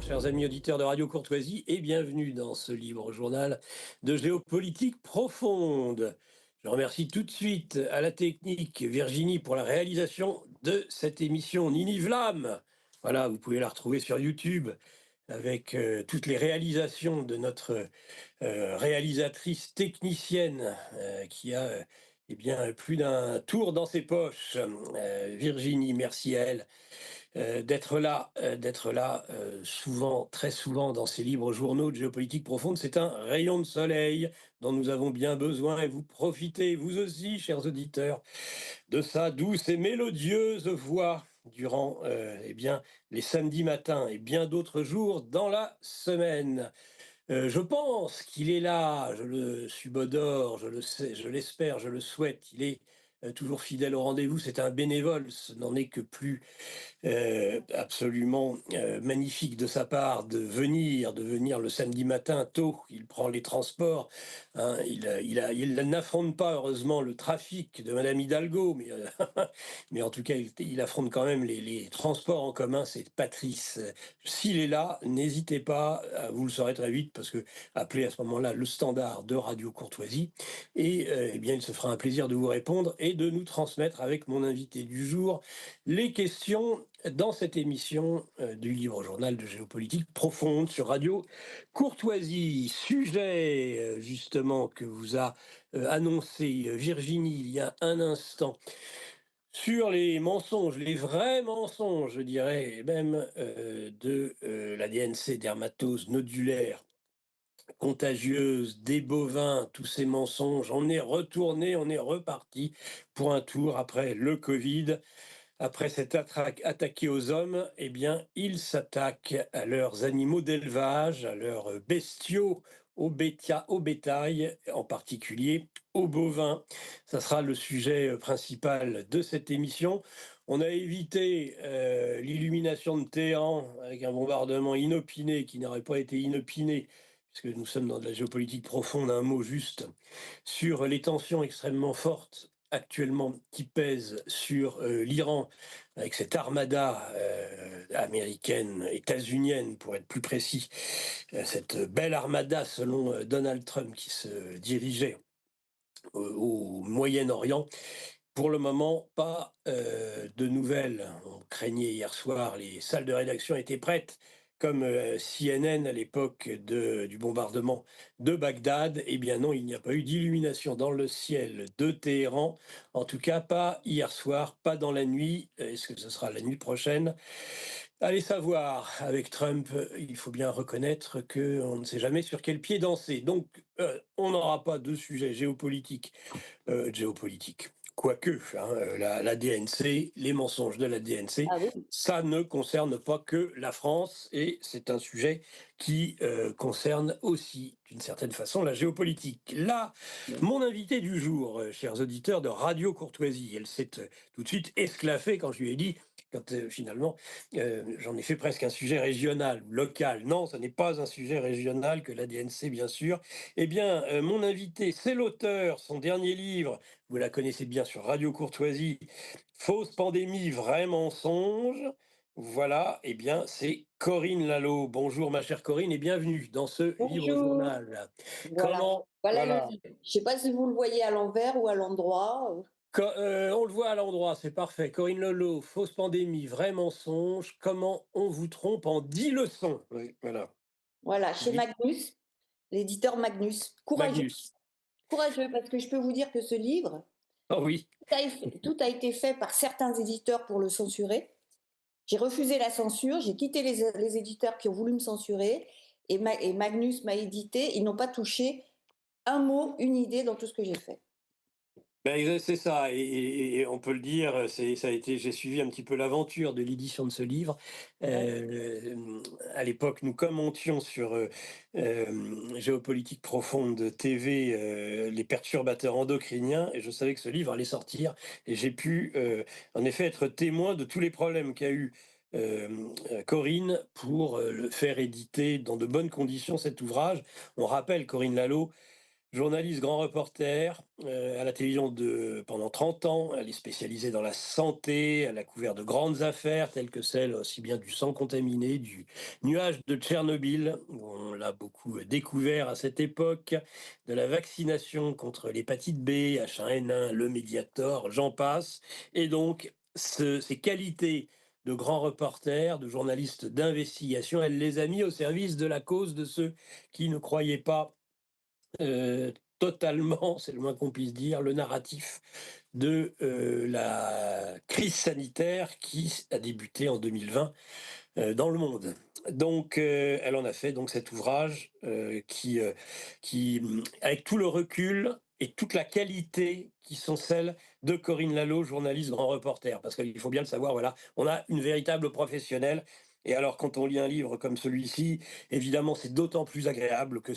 chers amis auditeurs de Radio Courtoisie, et bienvenue dans ce libre journal de géopolitique profonde. Je remercie tout de suite à la technique Virginie pour la réalisation de cette émission Nini Vlam. Voilà, vous pouvez la retrouver sur YouTube avec toutes les réalisations de notre réalisatrice technicienne qui a eh bien, plus d'un tour dans ses poches. Virginie, merci à elle d'être là souvent, très souvent dans ces libres journaux de géopolitique profonde. C'est un rayon de soleil dont nous avons bien besoin et vous profitez, vous aussi, chers auditeurs, de sa douce et mélodieuse voix durant eh bien, les samedis matins et bien d'autres jours dans la semaine. Je pense qu'il est là, je le subodore, je le sais, je l'espère, je le souhaite. Il est toujours fidèle au rendez-vous. C'est un bénévole, ce n'en est que plus absolument magnifique de sa part de venir le samedi matin tôt. Il prend les transports. Hein, il n'affronte pas heureusement le trafic de Madame Hidalgo, mais, mais en tout cas il affronte quand même les transports en commun. C'est Patrice. S'il est là, n'hésitez pas, vous le saurez très vite parce que appelez à ce moment-là le standard de Radio Courtoisie et eh bien il se fera un plaisir de vous répondre et de nous transmettre avec mon invité du jour les questions dans cette émission du livre journal de géopolitique profonde sur Radio Courtoisie. Sujet justement que vous a annoncé Virginie il y a un instant sur les mensonges, les vrais mensonges, je dirais même de la DNC, dermatose nodulaire contagieuse, des bovins, tous ces mensonges. On est retourné, on est reparti pour un tour après le Covid. Après s'être attaqué aux hommes, eh bien, ils s'attaquent à leurs animaux d'élevage, à leurs bestiaux, au bétail, en particulier aux bovins. Ça sera le sujet principal de cette émission. On a évité l'illumination de Téhéran avec un bombardement inopiné qui n'aurait pas été inopiné, puisque nous sommes dans de la géopolitique profonde, un mot juste, sur les tensions extrêmement fortes actuellement qui pèse sur l'Iran avec cette armada américaine, états-unienne pour être plus précis, cette belle armada selon Donald Trump qui se dirigeait au Moyen-Orient. Pour le moment, pas de nouvelles. On craignait hier soir, les salles de rédaction étaient prêtes, comme CNN à l'époque du bombardement de Bagdad. Eh bien non, il n'y a pas eu d'illumination dans le ciel de Téhéran. En tout cas, pas hier soir, pas dans la nuit. Est-ce que ce sera la nuit prochaine? Allez savoir, avec Trump, il faut bien reconnaître qu'on ne sait jamais sur quel pied danser. Donc, on n'aura pas de sujet géopolitique. Quoique, hein, la DNC, les mensonges de la DNC, Ah oui. ça ne concerne pas que la France et c'est un sujet qui concerne aussi, d'une certaine façon, la géopolitique. Là, mon invité du jour, chers auditeurs de Radio Courtoisie, elle s'est tout de suite esclaffée quand je lui ai dit, quand finalement j'en ai fait presque un sujet régional, local. Non, ce n'est pas un sujet régional que la DNC, bien sûr. Eh bien, mon invité, c'est l'auteur, son dernier livre, vous la connaissez bien sur Radio Courtoisie, Fausse pandémie, vrai mensonge. Voilà, eh bien, c'est Corinne Lalo. Bonjour, ma chère Corinne, et bienvenue dans ce livre Bonjour. journal. Voilà. Comment, Voilà le voilà, livre. Je ne sais pas si vous le voyez à l'envers ou à l'endroit. On le voit à l'endroit, c'est parfait. Corinne Lalo, Fausse pandémie, vrai mensonge. Comment on vous trompe en 10 leçons. Oui, voilà. Voilà, chez Dis- Magnus, l'éditeur Magnus. Courageux. Magnus. Courageux, parce que je peux vous dire que ce livre, Oh oui. tout a été fait par certains éditeurs pour le censurer. J'ai refusé la censure, j'ai quitté les éditeurs qui ont voulu me censurer, et Magnus m'a édité. Ils n'ont pas touché un mot, une idée dans tout ce que j'ai fait. Ben, c'est ça, et on peut le dire, ça a été, j'ai suivi un petit peu l'aventure de l'édition de ce livre. Ouais. À l'époque, nous commentions sur Géopolitique profonde TV, les perturbateurs endocriniens, et je savais que ce livre allait sortir, et j'ai pu en effet être témoin de tous les problèmes qu'a eu Corinne pour le faire éditer dans de bonnes conditions cet ouvrage. On rappelle, Corinne Lalo, Journaliste, grand reporter, à la télévision pendant 30 ans. Elle est spécialisée dans la santé, elle a couvert de grandes affaires telles que celle aussi bien du sang contaminé, du nuage de Tchernobyl, où on l'a beaucoup découvert à cette époque, de la vaccination contre l'hépatite B, H1N1, le Mediator, j'en passe. Et donc, ces qualités de grand reporter, de journaliste d'investigation, elle les a mis au service de la cause de ceux qui ne croyaient pas totalement, c'est le moins qu'on puisse dire, le narratif de la crise sanitaire qui a débuté en 2020 dans le monde. Donc, elle en a fait donc cet ouvrage avec tout le recul et toute la qualité qui sont celles de Corinne Lalo, journaliste grand reporter. Parce qu'il faut bien le savoir, voilà, on a une véritable professionnelle. Et alors, quand on lit un livre comme celui-ci, évidemment, c'est d'autant plus agréable que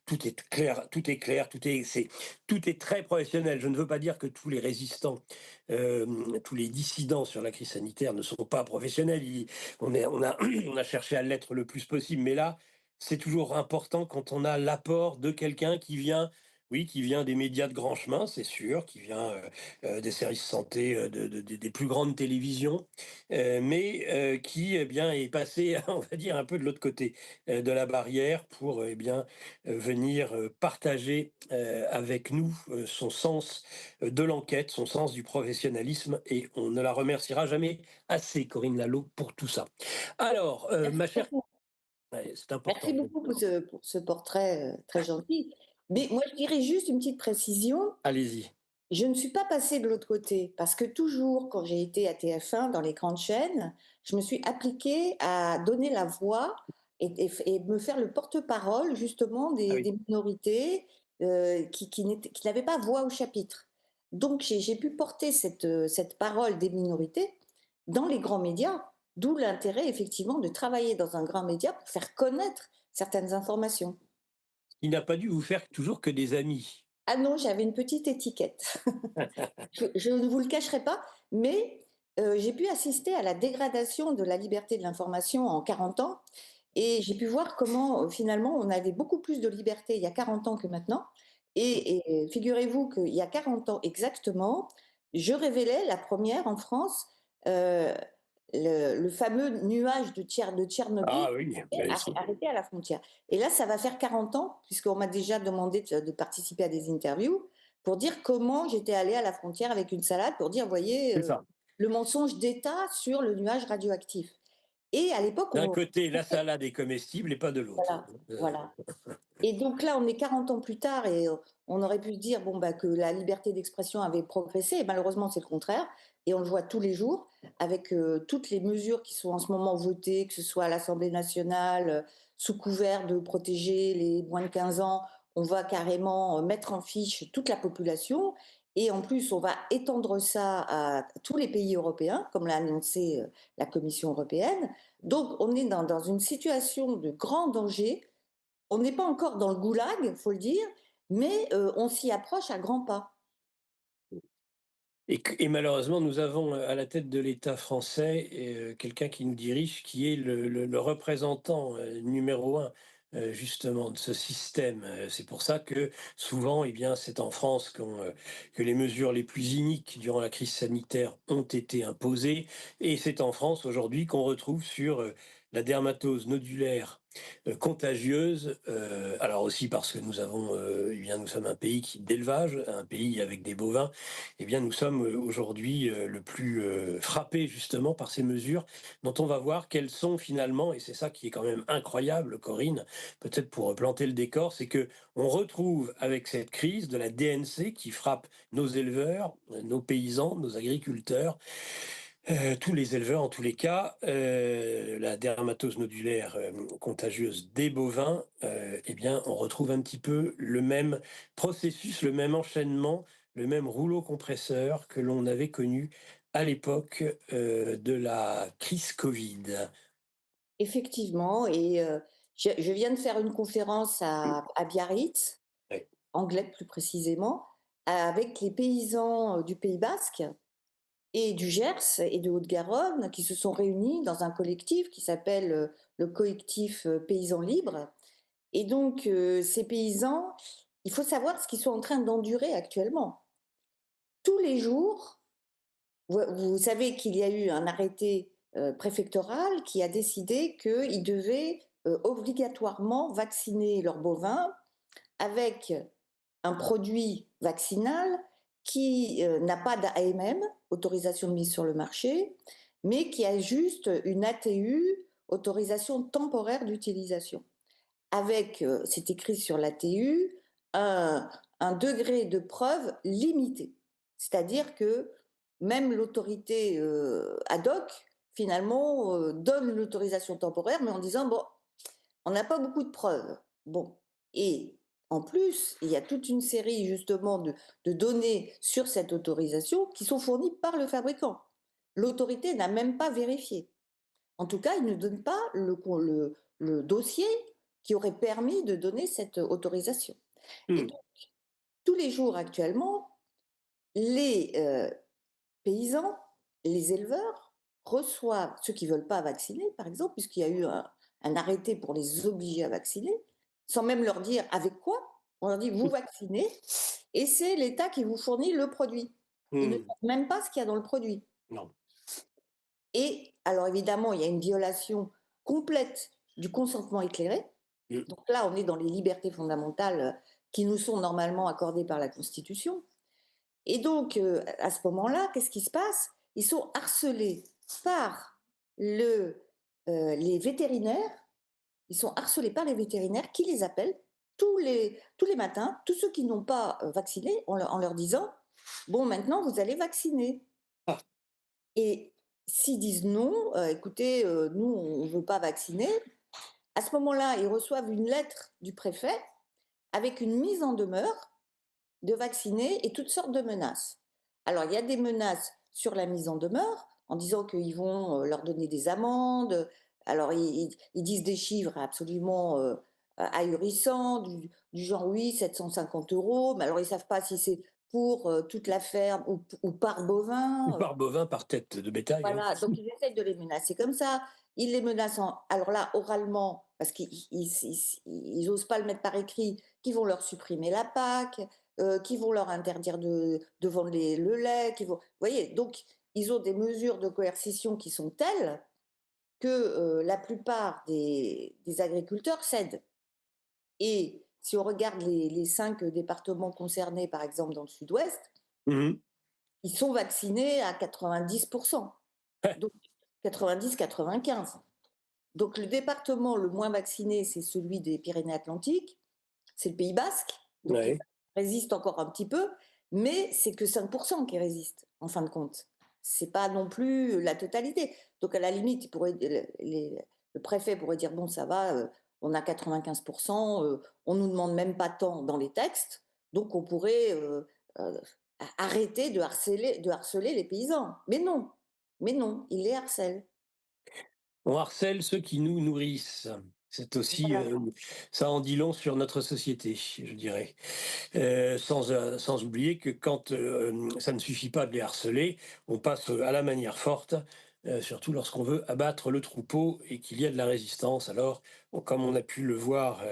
tout est clair, tout est très professionnel. Je ne veux pas dire que tous les résistants, tous les dissidents sur la crise sanitaire ne sont pas professionnels. On a cherché à l'être le plus possible, mais là, c'est toujours important quand on a l'apport de quelqu'un qui vient, oui, qui vient des médias de grand chemin, c'est sûr, qui vient des services santé des plus grandes télévisions, mais qui eh bien, est passé, on va dire, un peu de l'autre côté de la barrière pour eh bien, venir partager avec nous son sens de l'enquête, son sens du professionnalisme, et on ne la remerciera jamais assez, Corinne Lalo, pour tout ça. Alors, Merci ma chère, beaucoup. ouais, c'est Merci important. beaucoup pour ce portrait très gentil. Mais moi, je dirais juste une petite précision. Allez-y. Je ne suis pas passée de l'autre côté parce que toujours, quand j'ai été à TF1 dans les grandes chaînes, je me suis appliquée à donner la voix et me faire le porte-parole justement Ah oui. des minorités qui n'avaient pas voix au chapitre. Donc j'ai pu porter cette parole des minorités dans les grands médias, d'où l'intérêt effectivement de travailler dans un grand média pour faire connaître certaines informations. Il n'a pas dû vous faire toujours que des amis. Ah non, j'avais une petite étiquette. Je ne vous le cacherai pas, mais j'ai pu assister à la dégradation de la liberté de l'information en 40 ans et j'ai pu voir comment, finalement, on avait beaucoup plus de liberté il y a 40 ans que maintenant et figurez-vous qu'il y a 40 ans exactement, je révélais la première en France, heu, le fameux nuage de Tchernobyl Ah oui, bien sûr. arrêté à la frontière et là, ça va faire 40 ans puisqu'on m'a déjà demandé de participer à des interviews pour dire comment j'étais allée à la frontière avec une salade, pour dire: «Voyez, C'est ça. le mensonge d'État sur le nuage radioactif» et à l'époque, D'un on côté, la salade est comestible et pas de l'autre. voilà, voilà et donc là, on est 40 ans plus tard et on aurait pu se dire, bon, bah, que la liberté d'expression avait progressé et malheureusement, c'est le contraire et on le voit tous les jours avec, toutes les mesures qui sont en ce moment votées, que ce soit à l'Assemblée nationale, sous couvert de protéger les moins de 15 ans, on va carrément, mettre en fiche toute la population et en plus, on va étendre ça à tous les pays européens, comme l'a annoncé, la Commission européenne. Donc on est dans une situation de grand danger. On n'est pas encore dans le goulag, faut le dire, mais on s'y approche à grands pas. Et malheureusement, nous avons à la tête de l'État français quelqu'un qui nous dirige, qui est le représentant numéro un justement de ce système. C'est pour ça que souvent, eh bien, c'est en France que les mesures les plus iniques durant la crise sanitaire ont été imposées, et c'est en France aujourd'hui qu'on retrouve sur la dermatose nodulaire contagieuse. Alors aussi parce que nous avons, eh bien, nous sommes un pays d'élevage, un pays avec des bovins. Eh bien, nous sommes aujourd'hui le plus frappés justement par ces mesures dont on va voir quelles sont finalement, et c'est ça qui est quand même incroyable, Corinne, peut-être pour planter le décor, c'est que on retrouve avec cette crise de la DNC qui frappe nos éleveurs, nos paysans, nos agriculteurs, tous les éleveurs en tous les cas, la dermatose nodulaire contagieuse des bovins, eh bien, on retrouve un petit peu le même processus, le même enchaînement, le même rouleau compresseur que l'on avait connu à l'époque de la crise Covid. Effectivement et je viens de faire une conférence à Biarritz, Ouais. Anglet plus précisément, avec les paysans, du Pays basque et du Gers et de Haute-Garonne qui se sont réunis dans un collectif qui s'appelle, le collectif, Paysans libres et donc ces paysans, il faut savoir ce qu'ils sont en train d'endurer actuellement. Tous les jours, vous savez qu'il y a eu un arrêté préfectoral qui a décidé qu'ils devaient obligatoirement vacciner leurs bovins avec un produit vaccinal qui n'a pas d'AMM, autorisation de mise sur le marché, mais qui a juste une ATU, autorisation temporaire d'utilisation. Avec, c'est écrit sur l'ATU, un degré de preuve limité. C'est-à-dire que même l'autorité ad hoc, finalement, donne l'autorisation temporaire, mais en disant, bon, on n'a pas beaucoup de preuves. Bon. Et en plus, il y a toute une série justement de données sur cette autorisation qui sont fournies par le fabricant. L'autorité n'a même pas vérifié. En tout cas, il ne donne pas le dossier qui aurait permis de donner cette autorisation. Et Mmh. donc, tous les jours actuellement, les paysans, les éleveurs reçoivent, ceux qui ne veulent pas vacciner, par exemple, puisqu'il y a eu un arrêté pour les obliger à vacciner, sans même leur dire avec quoi. On leur dit, vous vaccinez, et c'est l'État qui vous fournit le produit. Ils ne Mmh. savent même pas ce qu'il y a dans le produit. Non. Et alors évidemment, il y a une violation complète du consentement éclairé. Mmh. Donc là, on est dans les libertés fondamentales qui nous sont normalement accordées par la Constitution. Et donc, à ce moment-là, qu'est-ce qui se passe? Ils sont harcelés par les vétérinaires. Ils sont harcelés par les vétérinaires qui les appellent tous les matins, tous ceux qui n'ont pas vacciné, en leur disant, bon, maintenant, vous allez vacciner. Ah. Et s'ils disent non, écoutez, nous, on ne veut pas vacciner, à ce moment-là, ils reçoivent une lettre du préfet avec une mise en demeure de vacciner et toutes sortes de menaces. Alors, il y a des menaces sur la mise en demeure en disant qu'ils vont leur donner des amendes. Alors, ils disent des chiffres absolument ahurissants, du genre oui, 750 euros, mais alors ils ne savent pas si c'est pour toute la ferme ou par Ou bovin. par bovin, par tête de bétail, Voilà, oui. donc ils essayent de les menacer comme ça. Ils les menacent alors là, oralement, parce qu'ils osent pas le mettre par écrit, qu'ils vont leur supprimer la PAC, qu'ils vont leur interdire de vendre le lait, vous voyez? Donc ils ont des mesures de coercition qui sont telles que, la plupart des agriculteurs cèdent. Et si on regarde les 5 départements concernés, par exemple dans le sud-ouest, Mmh. ils sont vaccinés à 90. Donc 90-95. Donc le département le moins vacciné, c'est celui des Pyrénées-Atlantiques, c'est le Pays basque, donc il Ouais. résiste encore un petit peu, mais c'est que 5% qui résistent, en fin de compte. C'est pas non plus la totalité. Donc à la limite, le préfet pourrait dire, bon ça va, on a 95%, on nous demande même pas tant dans les textes, donc on pourrait arrêter de harceler les paysans. Mais non, ils les harcèlent. On harcèle ceux qui nous nourrissent. C'est aussi, Voilà. ça en dit long sur notre société, je dirais. Sans oublier que quand, ça ne suffit pas de les harceler, on passe, à la manière forte, surtout lorsqu'on veut abattre le troupeau et qu'il y a de la résistance. Alors, comme on a pu le voir,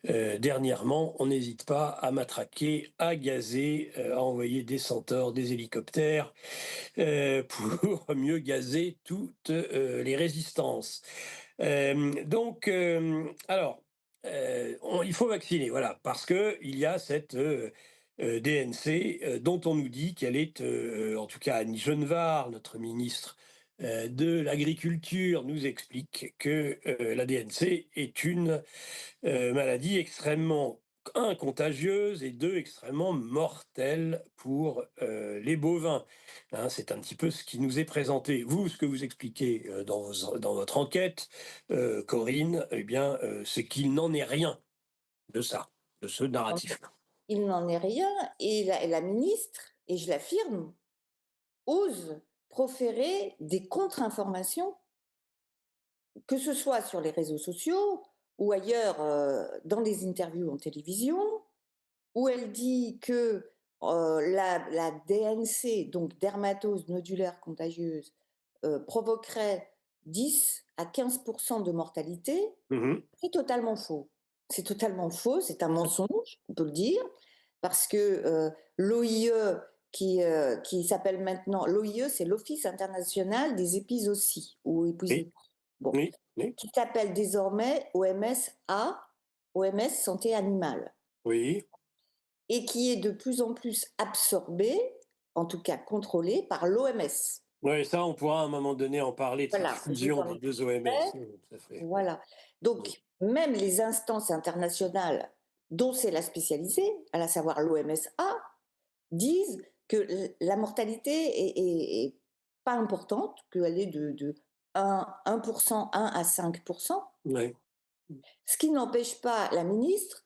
dernièrement, on n'hésite pas à matraquer, à gazer, à envoyer des centaures, des hélicoptères, pour mieux gazer toutes, les résistances. Donc, alors, il faut vacciner, voilà, parce que il y a cette DNC dont on nous dit qu'elle est, en tout cas Annie Genevard, notre ministre de l'Agriculture, nous explique que la DNC est une maladie extrêmement, un, contagieuse et deux, extrêmement mortelle pour les bovins. Hein, c'est un petit peu ce qui nous est présenté. Vous, ce que vous expliquez dans votre enquête, Corinne, eh bien, c'est qu'il n'en est rien de ça, de ce narratif. Il n'en est rien et la ministre, et je l'affirme, ose proférer des contre-informations, que ce soit sur les réseaux sociaux ou ailleurs dans des interviews en télévision, où elle dit que la DNC, donc dermatose nodulaire contagieuse, provoquerait 10 à 15% de mortalité. Mhm. C'est totalement faux. C'est totalement faux, c'est un mensonge, on peut le dire, parce que l'OIE, qui s'appelle maintenant, l'OIE, c'est l'Office international des épizooties, ou Oui, épizooties, bon, oui, oui, qui s'appelle désormais OMS-A, OMS Santé Animale, oui. et qui est de plus en plus absorbé, en tout cas contrôlé, par l'OMS. Ouais, ça, on pourra à un moment donné en parler de cette Voilà, je fusion t'en des ai 2 OMS. fait. Oui, tout à fait, oui. Voilà. Mmh. Donc, même les instances internationales dont c'est la spécialisée, à savoir l'OMSA, disent que la mortalité est pas importante, qu'elle est de 1%, 1 à 5%, Ouais. ce qui n'empêche pas la ministre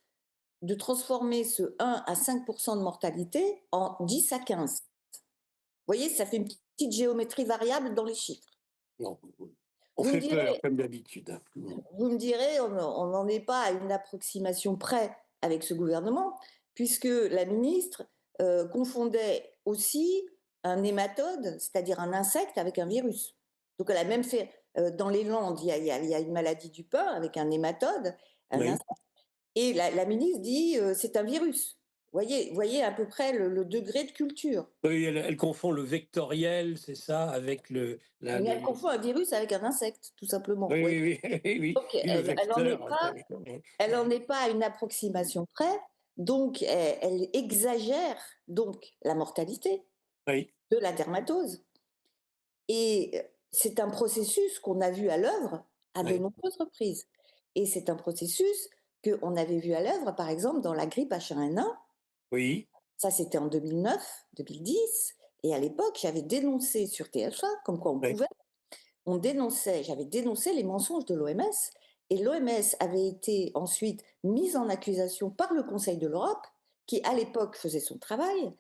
de transformer ce 1 à 5% de mortalité en 10 à 15. Vous voyez, ça fait une petite géométrie variable dans les chiffres. Non, on Vous me fait peur direz, comme d'habitude. Mmh. on n'en est pas à une approximation près avec ce gouvernement, puisque la ministre confondait aussi un nématode, c'est-à-dire un insecte, avec un virus. Donc elle a même fait, dans les Landes, il y a une maladie du pain avec un nématode, un Oui. insecte, et la ministre dit c'est un virus. Voyez à peu près le degré de culture. Oui, elle confond le vectoriel, c'est ça, avec Mais elle confond un virus avec un insecte, tout simplement. oui, Oui. oui, oui, oui, oui, Donc oui, le elle n'en est vecteur, pas. Elle n'en est pas à une approximation près, donc elle exagère donc la mortalité oui, de la dermatose. Et c'est un processus qu'on a vu à l'œuvre à de oui, nombreuses reprises. Et c'est un processus qu'on avait vu à l'œuvre, par exemple, dans la grippe H1N1. oui, Ça, c'était en 2009, 2010. Et à l'époque, j'avais dénoncé sur TF1, comme quoi oui, j'avais dénoncé les mensonges de l'OMS, et l'OMS avait été ensuite mise en accusation par le Conseil de l'Europe, qui à l'époque faisait son travail,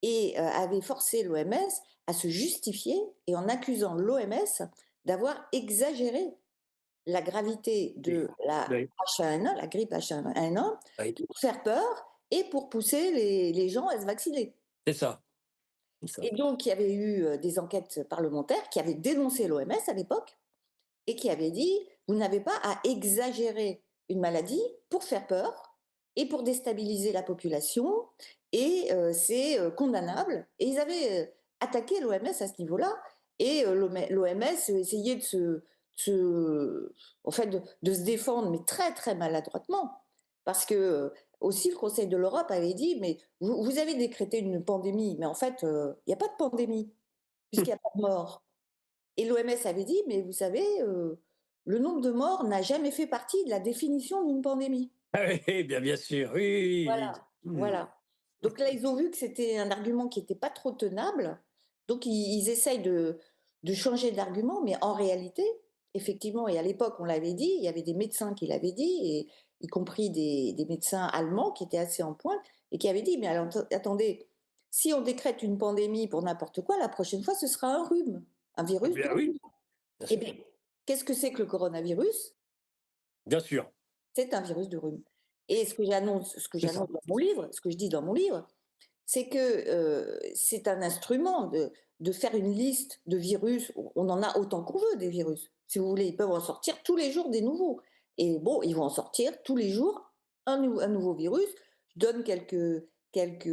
et avait forcé l'OMS à se justifier, et en accusant l'OMS d'avoir exagéré la gravité oui, de la oui, H1N1, la grippe H1N1, oui, pour faire peur et pour pousser les gens à se vacciner. c'est ça, c'est ça. Et donc, il y avait eu des enquêtes parlementaires qui avaient dénoncé l'OMS à l'époque, et qui avait dit: «Vous n'avez pas à exagérer une maladie pour faire peur et pour déstabiliser la population, et c'est condamnable», et ils avaient attaqué l'OMS à ce niveau-là, et l'OMS essayait en fait, de se défendre, mais très, très maladroitement. Parce que, aussi le Conseil de l'Europe avait dit: «Mais vous avez décrété une pandémie, mais en fait, il y a pas de pandémie, puisqu'il y a pas de morts». Et l'OMS avait dit: «Mais vous savez, le nombre de morts n'a jamais fait partie de la définition d'une pandémie». Ah oui, bien sûr, oui, oui, oui, Voilà, oui. Mmh. voilà. Donc là, ils ont vu que c'était un argument qui était pas trop tenable, donc ils essayent de changer d'argument, mais en réalité, effectivement, et à l'époque, on l'avait dit, il y avait des médecins qui l'avaient dit, et y compris des médecins allemands qui étaient assez en pointe et qui avaient dit: «Mais alors attendez, si on décrète une pandémie pour n'importe quoi, la prochaine fois, ce sera un rhume, un Ah virus de bien rhume». oui, bien Eh sûr, bien, qu'est-ce que c'est que le coronavirus? bien sûr, C'est un virus de rhume. Et ce que c'est ça. j'annonce dans mon livre, ce que je dis dans mon livre, c'est que c'est un instrument de faire une liste de virus. On en a autant qu'on veut des virus. Si vous voulez, ils peuvent en sortir tous les jours des nouveaux. Et bon, ils vont en sortir tous les jours un nouveau virus. Je donne quelques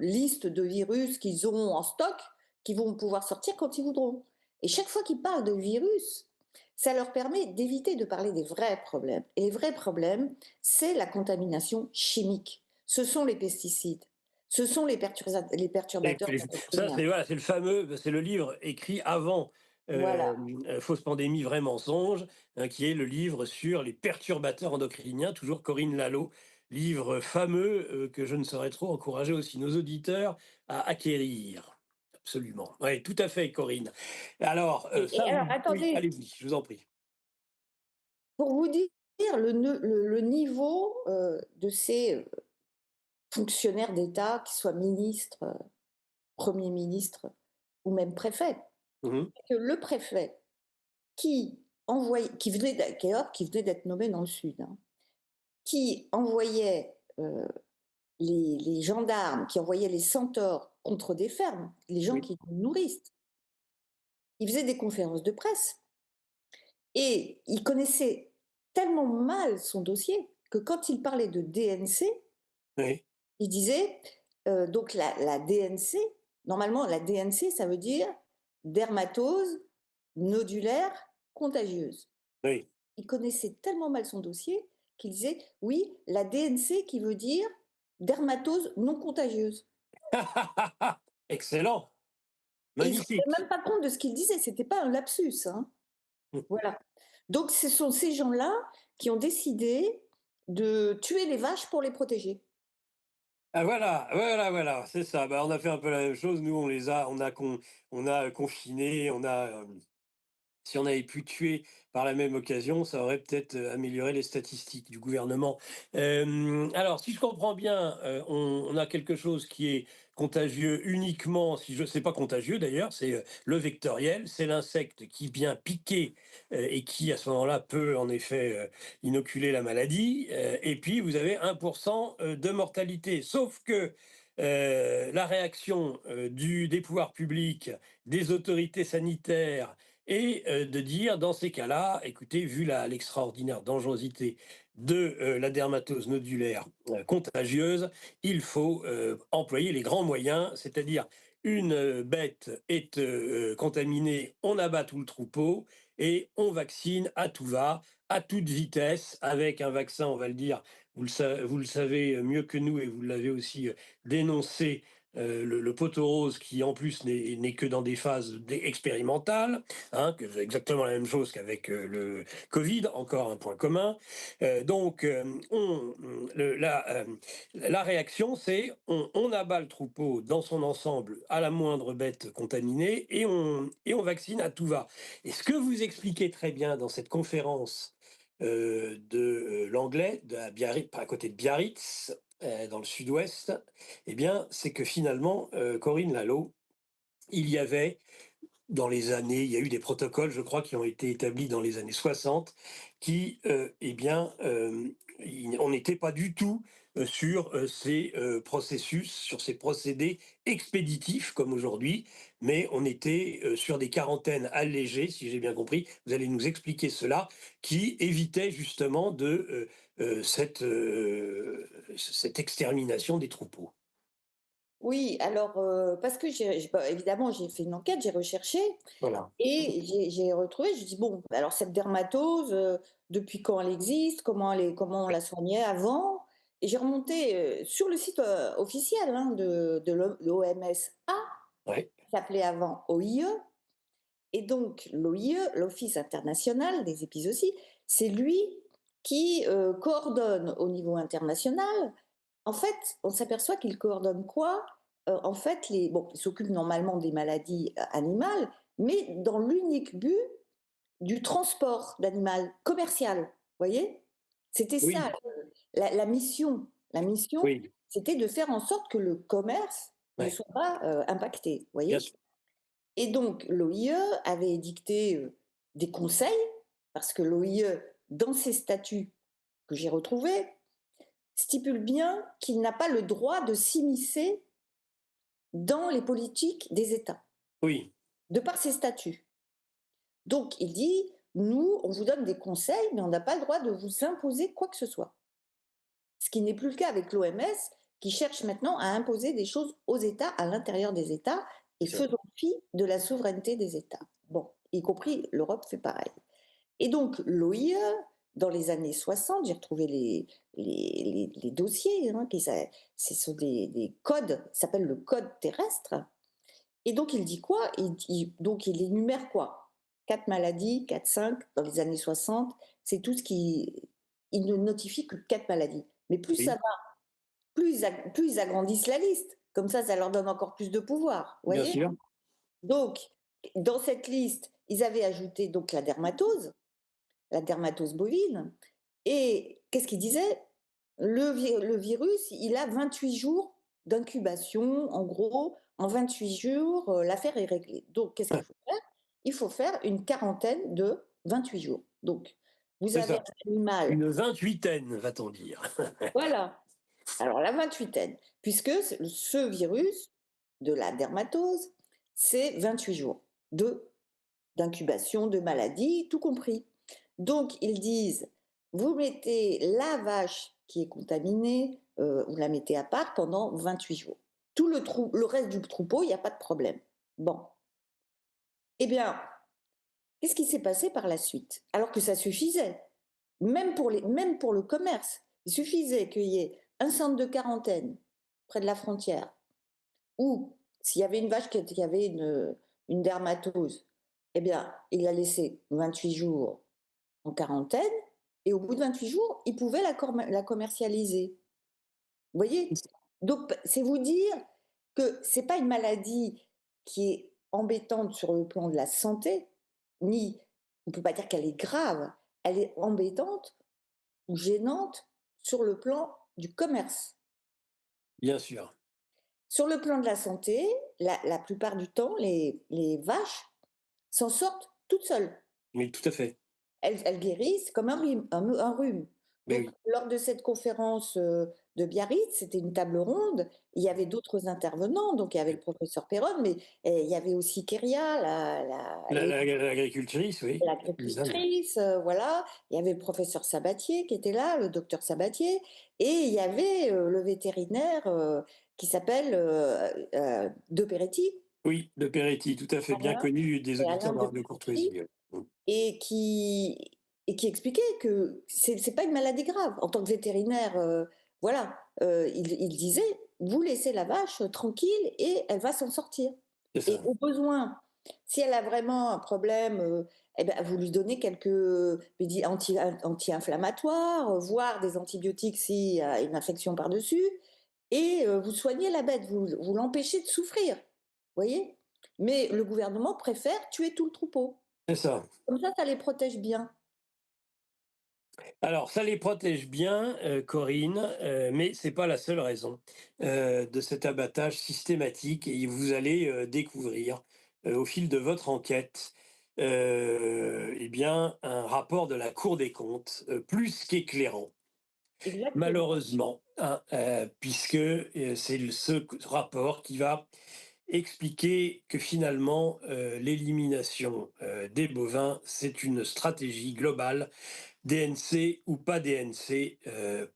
listes de virus qu'ils ont en stock, qui vont pouvoir sortir quand ils voudront. Et chaque fois qu'ils parlent de virus, ça leur permet d'éviter de parler des vrais problèmes. Et les vrais problèmes, c'est la contamination chimique. Ce sont les pesticides. Ce sont les Et perturbateurs puis ça, endocriniens. c'est voilà, c'est le fameux c'est le livre écrit avant, Voilà. Fausse pandémie, vrai mensonge, qui est le livre sur les perturbateurs endocriniens, toujours Corinne Lalo. Livre fameux, que je ne saurais trop encourager aussi nos auditeurs à acquérir. Absolument. Oui, tout à fait, Corinne. Alors, Et ça alors, vous oui, attendez, allez-y, je vous en prie. pour vous dire le niveau de ces fonctionnaires d'État, qu'ils soient ministres, premiers ministres ou même préfets, Mmh. que le préfet qui venait d'être nommé dans le Sud, hein, qui envoyait les gendarmes, qui envoyaient les centaures contre des fermes, les gens Oui. qui nous nourrissent. Il faisait des conférences de presse et il connaissait tellement mal son dossier que quand il parlait de DNC, Oui, il disait, donc la DNC, normalement la DNC, ça veut dire dermatose nodulaire contagieuse. oui. Il connaissait tellement mal son dossier qu'il disait: «Oui, la DNC qui veut dire dermatose non contagieuse». Excellent, Et il se rendait magnifique. même pas compte de ce qu'il disait, c'était pas un lapsus, hein. Voilà. Donc ce sont ces gens-là qui ont décidé de tuer les vaches pour les protéger. Ah voilà, voilà, voilà, c'est ça. Bah, on a fait un peu la même chose. Nous, on a confiné, si on avait pu tuer par la même occasion, ça aurait peut-être, amélioré les statistiques du gouvernement. Alors si je comprends bien, on a quelque chose qui est contagieux uniquement si je c'est pas contagieux d'ailleurs, c'est, le vectoriel, c'est l'insecte qui vient piquer, et qui à ce moment-là peut en effet, inoculer la maladie, et puis vous avez 1 de mortalité. Sauf que, la réaction, du des pouvoirs publics, des autorités sanitaires et de dire dans ces cas-là, écoutez, vu l'extraordinaire dangerosité de la dermatose nodulaire contagieuse, il faut employer les grands moyens, c'est-à-dire une bête est contaminée, on abat tout le troupeau et on vaccine à tout va, à toute vitesse, avec un vaccin, on va le dire, vous le savez mieux que nous et vous l'avez aussi dénoncé, le poteau rose qui en plus n'est que dans des phases expérimentales, hein, que c'est exactement la même chose qu'avec le Covid, encore un point commun. Donc, la réaction, c'est on abat le troupeau dans son ensemble à la moindre bête contaminée et on vaccine à tout va. Et ce que vous expliquez très bien dans cette conférence de l'anglais, à côté de Biarritz, dans le sud-ouest, eh bien, c'est que finalement, Corinne Lalo, il y avait il y a eu des protocoles, je crois, qui ont été établis dans les années 60, qui, eh bien, on n'était pas du tout sur ces processus, sur ces procédés expéditifs comme aujourd'hui, mais on était sur des quarantaines allégées, si j'ai bien compris. Vous allez nous expliquer cela, qui évitait justement cette extermination des troupeaux. Oui, alors, parce que bah, évidemment, j'ai fait une enquête, j'ai recherché Voilà. et j'ai retrouvé, je dis: «Bon, alors cette dermatose, depuis quand elle existe? Comment on la soignait avant?» Et j'ai remonté, sur le site, officiel, hein, de l'OMSA, Ouais. qui s'appelait avant OIE. Et donc l'OIE, l'Office international des épizooties, c'est lui qui, coordonne au niveau international. En fait, on s'aperçoit qu'il coordonne quoi? En fait, il s'occupe normalement des maladies, animales, mais dans l'unique but du transport d'animal commercial, voyez? C'était ça, Oui, la mission. La mission, oui, c'était de faire en sorte que le commerce ne ouais, soit pas, impacté, bien voyez? sûr. Et donc l'OIE avait édicté, des conseils, parce que l'OIE, dans ses statuts que j'ai retrouvés, stipule bien qu'il n'a pas le droit de s'immiscer dans les politiques des États, Oui, de par ses statuts. Donc il dit: «Nous, on vous donne des conseils, mais on n'a pas le droit de vous imposer quoi que ce soit». Ce qui n'est plus le cas avec l'OMS, qui cherche maintenant à imposer des choses aux États, à l'intérieur des États, et exact. faisant fi de la souveraineté des États. Bon, y compris l'Europe fait pareil. Et donc l'OIE, dans les années 60, j'ai retrouvé les dossiers, hein, ce sont des codes, ça s'appelle le code terrestre. Et donc il dit quoi? Donc il énumère quoi? 4 maladies, 4, 5 dans les années 60, c'est tout ce qui... Il ne notifie que 4 maladies. Mais plus ça Oui, va, plus ils agrandissent la liste. Comme ça leur donne encore plus de pouvoir, vous bien voyez? sûr. Donc, dans cette liste, ils avaient ajouté donc la dermatose bovine. Et qu'est-ce qu'il disait? Le virus, il a 28 jours d'incubation. En gros, en 28 jours, l'affaire est réglée. Donc, qu'est-ce qu'il faut faire? Il faut faire une quarantaine de 28 jours. Donc, vous C'est avez ça. un animal, Une 28aine, va-t-on dire. voilà. Alors, la 28aine, puisque ce virus de la dermatose, c'est 28 jours de d'incubation, de maladie, tout compris. Donc, ils disent vous mettez la vache qui est contaminée, vous la mettez à part pendant 28 jours. Tout le reste du troupeau, il n'y a pas de problème. Bon, eh bien, qu'est-ce qui s'est passé par la suite? Alors que ça suffisait, même pour le commerce, il suffisait qu'il y ait un centre de quarantaine près de la frontière, ou s'il y avait une vache qui avait une dermatose, eh bien, il la laissait 28 jours en quarantaine, et au bout de 28 jours, il pouvait la commercialiser. Vous voyez? Donc, c'est vous dire que c'est pas une maladie qui est embêtante sur le plan de la santé, ni on peut pas dire qu'elle est grave, elle est embêtante ou gênante sur le plan du commerce. Bien sûr. Sur le plan de la santé, la plupart du temps, les vaches s'en sortent toutes seules. Oui, tout à fait. Elles guérissent comme un rhume. Oui, Donc oui. lors de cette conférence, de Biarritz, c'était une table ronde, il y avait d'autres intervenants, donc il y avait le professeur Perron, mais il y avait aussi Kéria, L'agricultrice, oui, la paysanne. l'agricultrice, voilà. Il y avait le professeur Sabatier qui était là, le docteur Sabatier, et il y avait, le vétérinaire, qui s'appelle, De Peretti. Oui, de Peretti, tout à fait bien Alain connu des et Alain auditeurs De de Peretti. Courtoisie. Oui. Et qui expliquait que c'est pas une maladie grave. En tant que vétérinaire, voilà, il disait: «Vous laissez la vache tranquille et elle va s'en sortir, C'est et ça. au besoin, si elle a vraiment un problème, et bah, vous lui donnez quelques anti-inflammatoires, voire des antibiotiques s'il y a une infection par-dessus, et vous soignez la bête, vous l'empêchez de souffrir». Vous voyez? Mais le gouvernement préfère tuer tout le troupeau. C'est ça. Comme ça les protège bien. Alors, ça les protège bien, Corinne, mais c'est pas la seule raison, de cet abattage systématique et vous allez, découvrir, au fil de votre enquête, eh bien, un rapport de la Cour des comptes, plus qu'éclairant. Exactement. Malheureusement, hein, puisque, c'est ce rapport qui va expliquer que finalement, l'élimination, des bovins, c'est une stratégie globale DNC ou pas DNC,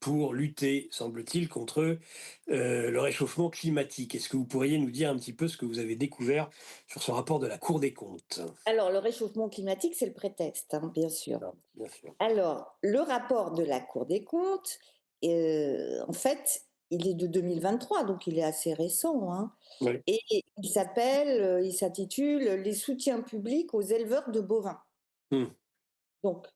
pour lutter, semble-t-il, contre le réchauffement climatique. Est-ce que vous pourriez nous dire un petit peu ce que vous avez découvert sur ce rapport de la Cour des comptes? Alors le réchauffement climatique, c'est le prétexte, hein, bien sûr. Ah, bien sûr. Alors, le rapport de la Cour des comptes, en fait, il est de 2023, donc il est assez récent, hein, Oui. et il s'intitule «Les soutiens publics aux éleveurs de bovins». Mmh. Donc,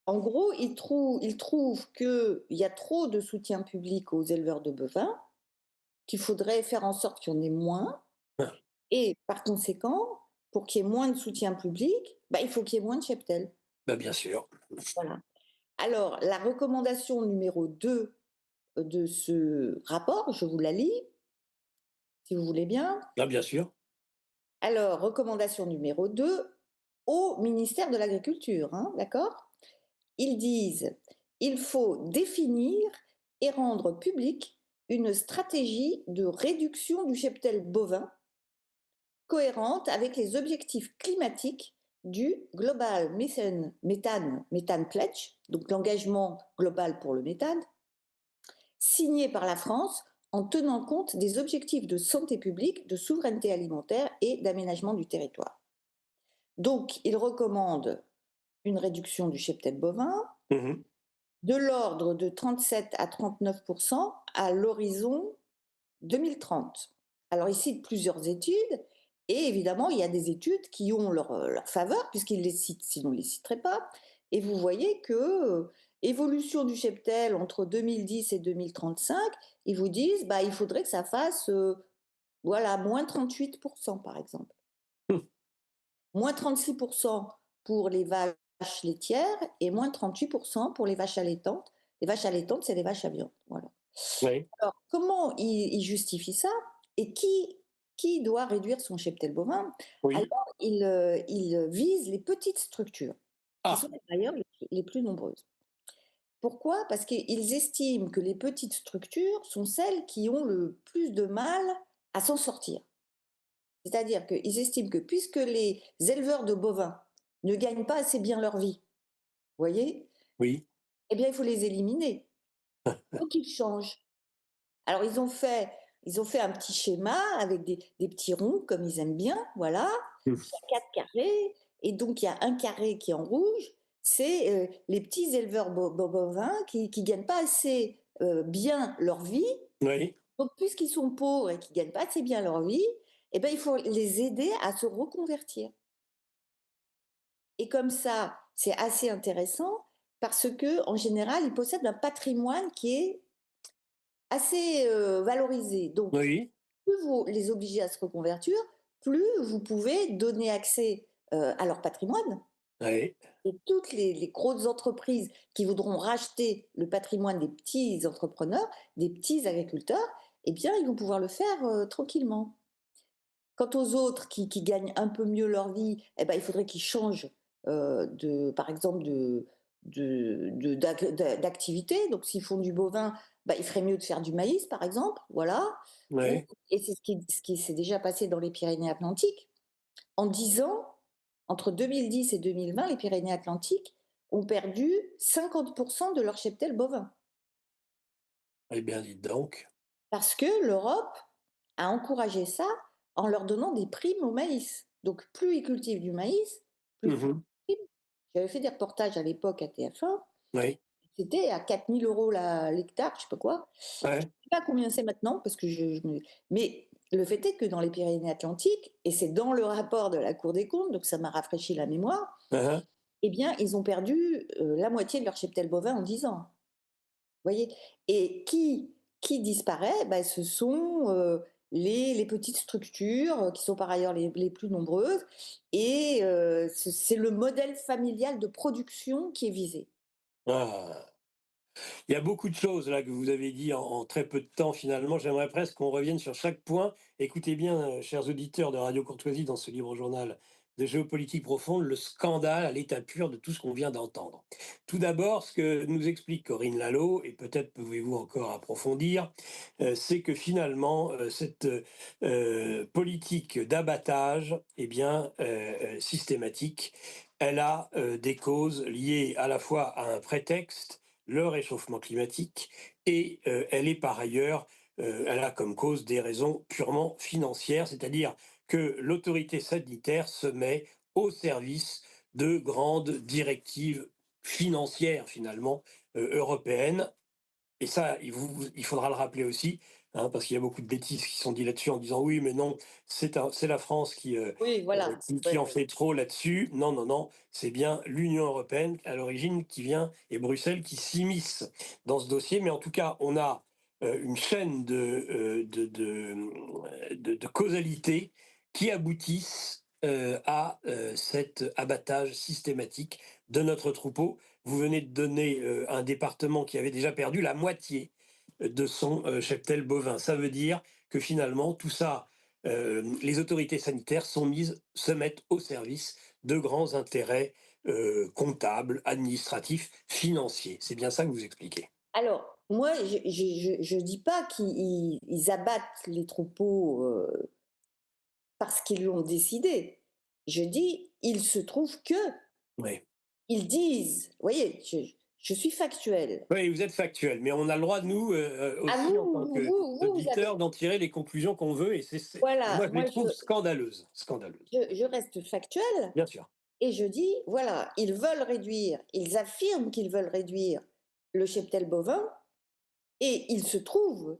en gros, il trouve qu'il y a trop de soutien public aux éleveurs de bovins, qu'il faudrait faire en sorte qu'il y en ait moins. Ah, Et par conséquent, pour qu'il y ait moins de soutien public, bah, il faut qu'il y ait moins de cheptel. bah, bien sûr. Voilà. Alors, la recommandation numéro 2 de ce rapport, je vous la lis, si vous voulez bien. Ah, bien sûr. Alors, recommandation numéro 2 au ministère de l'Agriculture, hein, d'accord? Ils disent: «Il faut définir et rendre publique une stratégie de réduction du cheptel bovin cohérente avec les objectifs climatiques du Global Methane Pledge, donc l'engagement global pour le méthane, signé par la France en tenant compte des objectifs de santé publique, de souveraineté alimentaire et d'aménagement du territoire». Donc, il recommande une réduction du cheptel bovin Mmh. de l'ordre de 37 à 39 à l'horizon 2030. Alors, il cite plusieurs études, et évidemment, il y a des études qui ont leur faveur, puisqu'il les cite, sinon il ne les citerait pas. Et vous voyez que évolution du cheptel entre 2010 et 2035, ils vous disent bah, il faudrait que ça fasse voilà, moins 38%, par exemple. Mmh. Moins 36% pour les vaches laitières et moins 38% pour les vaches allaitantes. Les vaches allaitantes, c'est les vaches à viande. Voilà. Oui. Alors, comment il justifie ça, et qui doit réduire son cheptel bovin? Oui. Alors, il vise les petites structures, qui Ah! sont d'ailleurs les plus nombreuses. Pourquoi? Parce qu'ils estiment que les petites structures sont celles qui ont le plus de mal à s'en sortir. C'est-à-dire qu'ils estiment que puisque les éleveurs de bovins ne gagnent pas assez bien leur vie, vous voyez? Oui. eh bien, il faut les éliminer. Faut qu'ils changent. Alors ils ont fait un petit schéma avec des petits ronds comme ils aiment bien, voilà. Mmh. Il y a 4 carrés et donc il y a un carré qui est en rouge, c'est, les petits éleveurs bovins qui gagnent pas assez, bien leur vie. Oui, Donc puisqu'ils sont pauvres et qu'ils gagnent pas assez bien leur vie, eh ben, il faut les aider à se reconvertir et comme ça, c'est assez intéressant parce qu'en général, ils possèdent un patrimoine qui est assez, valorisé. Donc oui, plus vous les obligez à se reconvertir, plus vous pouvez donner accès, à leur patrimoine oui. et toutes les grosses entreprises qui voudront racheter le patrimoine des petits entrepreneurs, des petits agriculteurs, eh bien, ils vont pouvoir le faire, tranquillement. Quant aux autres qui gagnent un peu mieux leur vie, eh ben, il faudrait qu'ils changent, par exemple, d'activité. Donc s'ils font du bovin, bah, il ferait mieux de faire du maïs, par exemple, voilà. Ou Ouais. et c'est ce qui s'est déjà passé dans les Pyrénées-Atlantiques. En 10 ans, entre 2010 et 2020, les Pyrénées-Atlantiques ont perdu 50 de leur cheptel bovin. Eh bien, dites donc. Parce que l'Europe a encouragé ça en leur donnant des primes au maïs. Donc plus ils cultivent du maïs, plus ils font Mmh. de primes. J'avais fait des reportages à l'époque à TF1, Oui. c'était à 4 000 € l'hectare, je sais pas quoi. Je Ouais. sais pas combien c'est maintenant parce que mais le fait est que dans les Pyrénées-Atlantiques, et c'est dans le rapport de la Cour des comptes, donc ça m'a rafraîchi la mémoire, Hein, hein. eh bien, ils ont perdu, la moitié de leur cheptel bovin en 10 ans. Voyez? Et qui disparaît? Bah, ce sont, les petites structures, qui sont par ailleurs les plus nombreuses et c'est le modèle familial de production qui est visé. Ah! Il y a beaucoup de choses là que vous avez dit en très peu de temps finalement. J'aimerais presque qu'on revienne sur chaque point. Écoutez bien, chers auditeurs de Radio Courtoisie, dans ce livre journal de géopolitique profonde, le scandale à l'état pur de tout ce qu'on vient d'entendre. Tout d'abord, ce que nous explique Corinne Lallot, et peut-être pouvez-vous encore approfondir, c'est que finalement, cette politique d'abattage, eh bien, systématique, elle a des causes liées à la fois à un prétexte, le réchauffement climatique, et elle est par ailleurs, elle a comme cause des raisons purement financières, c'est-à-dire que l'autorité sanitaire se met au service de grandes directives financières finalement européennes et ça, il faudra le rappeler aussi, hein, parce qu'il y a beaucoup de bêtises qui sont dites là-dessus en disant oui, mais non, c'est la France Oui, voilà. qui Ouais, en ouais. fait trop là-dessus. Non, non, non, c'est bien l'Union européenne à l'origine qui vient et Bruxelles qui s'immisce dans ce dossier. Mais en tout cas, on a une chaîne de causalité qui aboutissent à cet abattage systématique de notre troupeau. Vous venez de donner un département qui avait déjà perdu la moitié de son cheptel bovin. Ça veut dire que finalement, tout ça, les autorités sanitaires se mettent au service de grands intérêts comptables, administratifs, financiers. C'est bien ça que vous expliquez. Alors, moi, je dis pas qu'ils abattent les troupeaux, parce qu'ils l'ont décidé. Je dis: «Il se trouve que», Oui. ils disent, vous voyez? Je suis factuelle. Oui, vous êtes factuel, mais on a le droit, nous, À aussi, vous, en tant vous avez qu'auditeurs, d'en tirer les conclusions qu'on veut, et voilà, moi, je les trouve scandaleuses. Scandaleuses, je reste factuelle bien sûr. et je dis: «Voilà, ils affirment qu'ils veulent réduire le cheptel bovin et il se trouve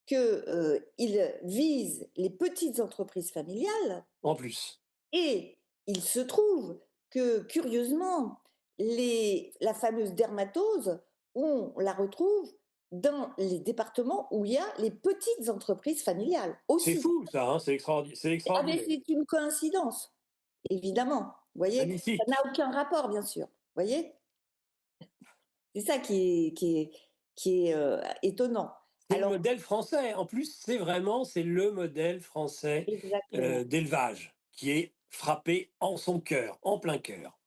que, ils visent les petites entreprises familiales En plus. et il se trouve que, curieusement, la fameuse dermatose, on la retrouve dans les départements où il y a les petites entreprises familiales C'est aussi. fou ça, hein, c'est Ah mais extraordinaire. c'est une coïncidence, évidemment. Vous voyez? Ça n'a Magnifique. aucun rapport, bien sûr. Vous voyez? C'est ça qui est, étonnant. C'est le Alors modèle français. En plus, c'est le modèle français, exactement. d'élevage qui est frappé en son cœur, en plein cœur.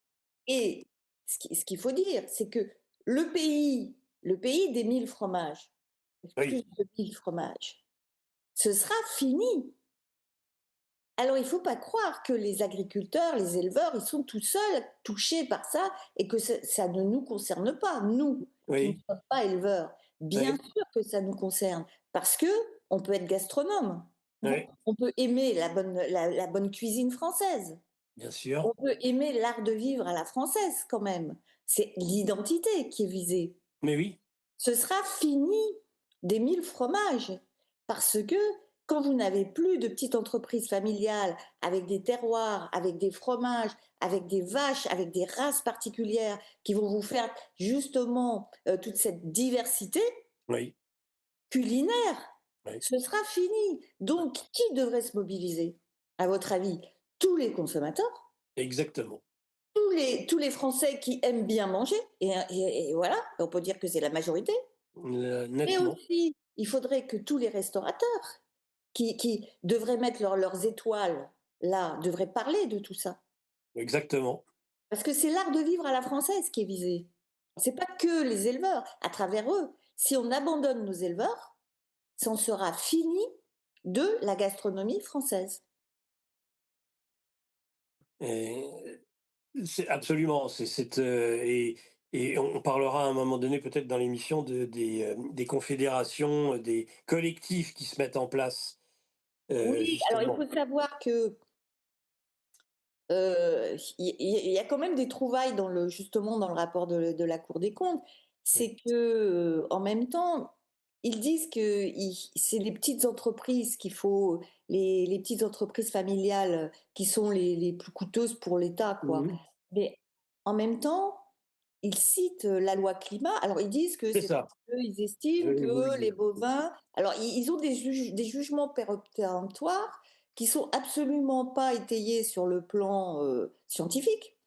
Et ce qu'il faut dire, c'est que le pays des 1000 fromages, Oui, plus de 1000 fromages, ce sera fini. Alors, il ne faut pas croire que les agriculteurs, les éleveurs, ils sont tout seuls touchés par ça et que ça ne nous concerne pas, nous, qui ne Oui, sommes pas éleveurs. Bien oui, sûr que ça nous concerne, parce que on peut être gastronome, oui, on peut aimer la bonne cuisine française, bien sûr. on peut aimer l'art de vivre à la française quand même. C'est l'identité qui est visée. Mais oui, Ce sera fini des 1000 fromages. Parce que quand vous n'avez plus de petites entreprises familiales avec des terroirs, avec des fromages, avec des vaches, avec des races particulières qui vont vous faire justement toute cette diversité oui, culinaire, oui, ce sera fini. Donc, qui devrait se mobiliser, à votre avis? Tous les consommateurs, exactement. tous les Français qui aiment bien manger, et voilà, on peut dire que c'est la majorité. Mais Nettement, aussi, il faudrait que tous les restaurateurs qui devraient mettre leurs étoiles là, devraient parler de tout ça. exactement. Parce que c'est l'art de vivre à la française qui est visé. C'est pas que les éleveurs, à travers eux. Si on abandonne nos éleveurs, ça en sera fini de la gastronomie française. Et c'est absolument, et on parlera à un moment donné peut-être dans l'émission des confédérations, des collectifs qui se mettent en place, Oui, alors il justement. faut savoir que il y a quand même des trouvailles justement dans le rapport de la Cour des comptes. Oui. C'est que, en même temps, ils disent que c'est les petites entreprises les petites entreprises familiales qui sont les plus coûteuses pour l'État, quoi. Mmh. Mais en même temps, ils citent la loi climat. Alors ils disent que C'est c'est ça, parce qu'ils je estiment vais vous le que les dire. bovins, alors ils ont des jugements péremptoires qui sont absolument pas étayés sur le plan scientifique.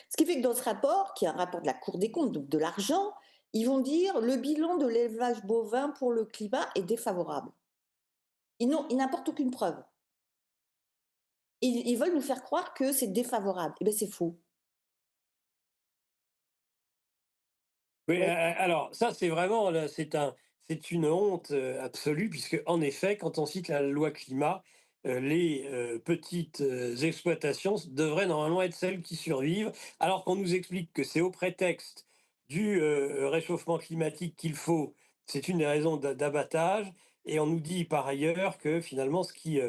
Ce qui fait que dans ce rapport, qui est un rapport de la Cour des comptes, donc de l'argent, ils vont dire le bilan de l'élevage bovin pour le climat est défavorable. Ils n'apportent aucune preuve. Ils veulent nous faire croire que c'est défavorable. Eh bien, c'est faux. Oui, Ouais. alors ça, c'est vraiment là, c'est une honte, absolue puisque en effet, quand on cite la loi climat, les, petites, exploitations devraient normalement être celles qui survivent, alors qu'on nous explique que c'est au prétexte du, réchauffement climatique c'est une des raisons d'abattage, et on nous dit par ailleurs que finalement ce qui,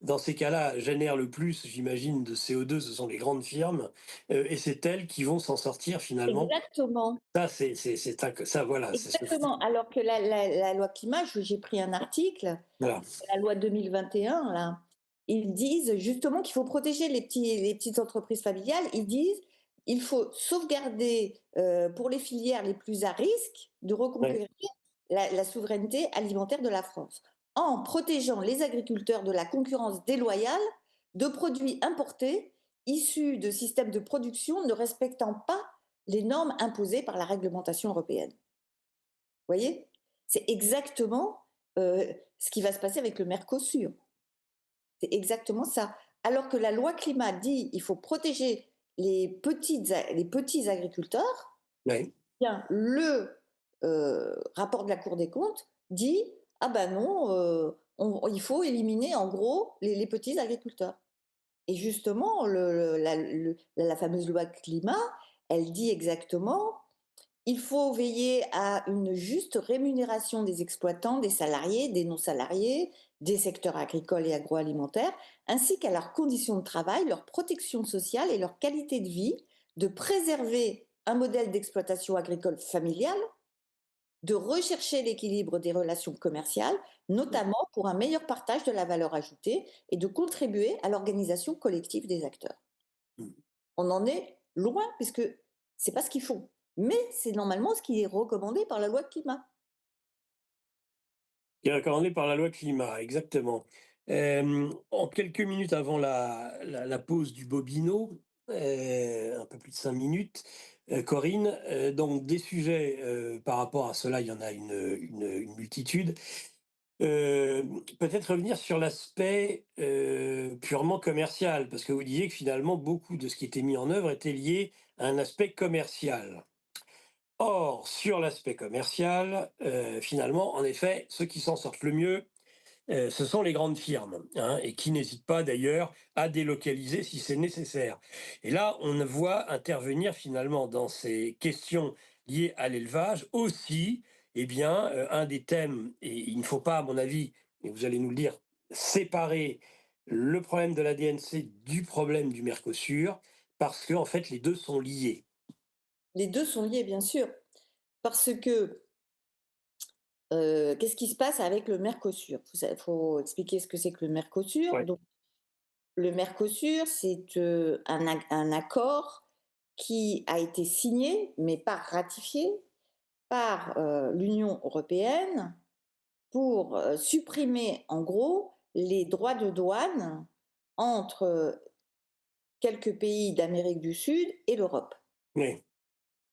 dans ces cas-là, génère le plus, j'imagine, de CO2, ce sont les grandes firmes, et c'est elles qui vont s'en sortir finalement. Exactement. Ça, c'est inc ça, voilà, c'est ce Exactement. Alors que la loi climat, j'ai pris un article, voilà. la loi 2021, là, ils disent justement qu'il faut protéger les petites entreprises familiales. Ils disent il faut sauvegarder pour les filières les plus à risque de Ouais, reconquérir la souveraineté alimentaire de la France en protégeant les agriculteurs de la concurrence déloyale de produits importés issus de systèmes de production ne respectant pas les normes imposées par la réglementation européenne. Vous voyez? C'est exactement ce qui va se passer avec le Mercosur. C'est exactement ça. Alors que la loi climat dit il faut protéger les petits agriculteurs, ouais. bien le rapport de la Cour des comptes dit ah ben non, il faut éliminer en gros les petits agriculteurs. Et justement, la fameuse loi climat, elle dit exactement il faut veiller à une juste rémunération des exploitants, des salariés, des non-salariés, des secteurs agricoles et agroalimentaires, ainsi qu'à leurs conditions de travail, leur protection sociale et leur qualité de vie, de préserver un modèle d'exploitation agricole familiale, de rechercher l'équilibre des relations commerciales, notamment pour un meilleur partage de la valeur ajoutée et de contribuer à l'organisation collective des acteurs. Mmh. On en est loin puisque c'est pas ce qu'ils font. Mais c'est normalement ce qui est recommandé par la loi climat. Qui est recommandé par la loi climat, exactement. En quelques minutes avant la pause du Bobino, un peu plus de 5 minutes, Corinne, donc des sujets, par rapport à cela, il y en a une multitude. Peut-être revenir sur l'aspect, purement commercial, parce que vous disiez que finalement beaucoup de ce qui était mis en œuvre était lié à un aspect commercial. Or, sur l'aspect commercial, finalement, en effet, ceux qui s'en sortent le mieux, ce sont les grandes firmes, hein, et qui n'hésitent pas d'ailleurs à délocaliser si c'est nécessaire. Et là, on voit intervenir finalement dans ces questions liées à l'élevage aussi, eh bien, un des thèmes, et il ne faut pas, à mon avis, et vous allez nous le dire, séparer le problème de la DNC du problème du Mercosur, parce que en fait, les deux sont liés. Les 2 sont liés, bien sûr, parce que, qu'est-ce qui se passe avec le Mercosur? Faut expliquer ce que c'est que le Mercosur. Ouais. Donc le Mercosur, c'est, un accord qui a été signé, mais pas ratifié, par, l'Union européenne pour, supprimer, en gros, les droits de douane entre, quelques pays d'Amérique du Sud et l'Europe. Oui.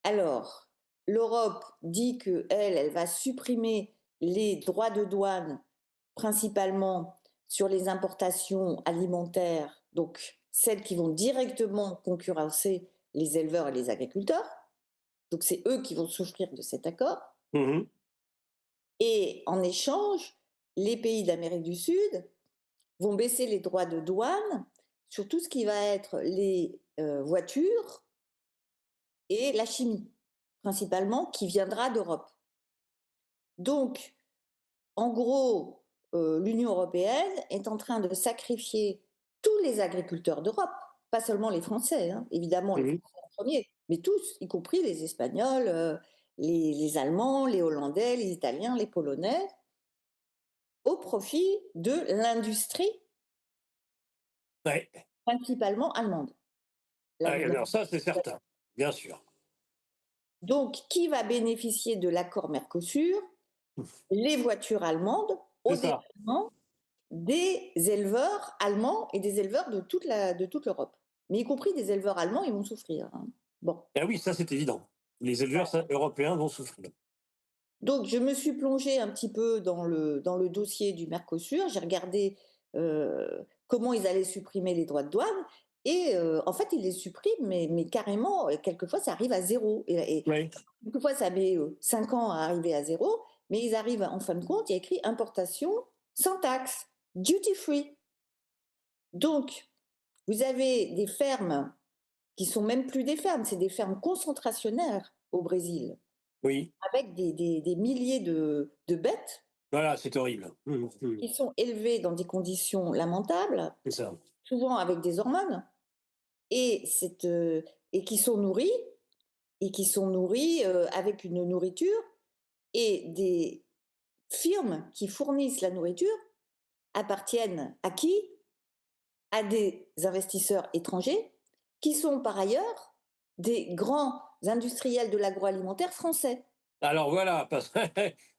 Alors, l'Europe dit qu'elle va supprimer les droits de douane, principalement sur les importations alimentaires, donc celles qui vont directement concurrencer les éleveurs et les agriculteurs. Donc c'est eux qui vont souffrir de cet accord. Mmh. Et en échange, les pays d'Amérique du Sud vont baisser les droits de douane sur tout ce qui va être les voitures et la chimie, principalement, qui viendra d'Europe. Donc, en gros, l'Union européenne est en train de sacrifier tous les agriculteurs d'Europe, pas seulement les Français, hein, évidemment les Mmh. Français en premier, mais tous, y compris les Espagnols, les Allemands, les Hollandais, les Italiens, les Polonais, au profit de l'industrie Ouais. principalement allemande. Ah, La- alors ça, c'est certain, bien sûr. Donc, qui va bénéficier de l'accord Mercosur? Les voitures allemandes, au C'est ça. détriment des éleveurs allemands et des éleveurs de toute l'Europe. Mais y compris des éleveurs allemands, ils vont souffrir, hein. Bon. Ah oui, ça, c'est évident. Les éleveurs européens vont souffrir. Donc, je me suis plongée un petit peu dans le dossier du Mercosur. J'ai regardé comment ils allaient supprimer les droits de douane. Et en fait, ils les suppriment, mais carrément, quelquefois, ça arrive à zéro. Et Oui. quelquefois, ça met 5 ans à arriver à zéro, mais ils arrivent, en fin de compte, il y a écrit importation sans taxe, duty free. Donc, vous avez des fermes qui sont même plus des fermes, c'est des fermes concentrationnaires au Brésil, Oui. avec des milliers de bêtes Voilà, c'est horrible. Mmh, mmh. qui sont élevées dans des conditions lamentables, C'est ça. souvent avec des hormones, et, et qui sont nourries, avec une nourriture, et des firmes qui fournissent la nourriture appartiennent à qui? À des investisseurs étrangers qui sont par ailleurs des grands industriels de l'agroalimentaire français. Alors voilà, parce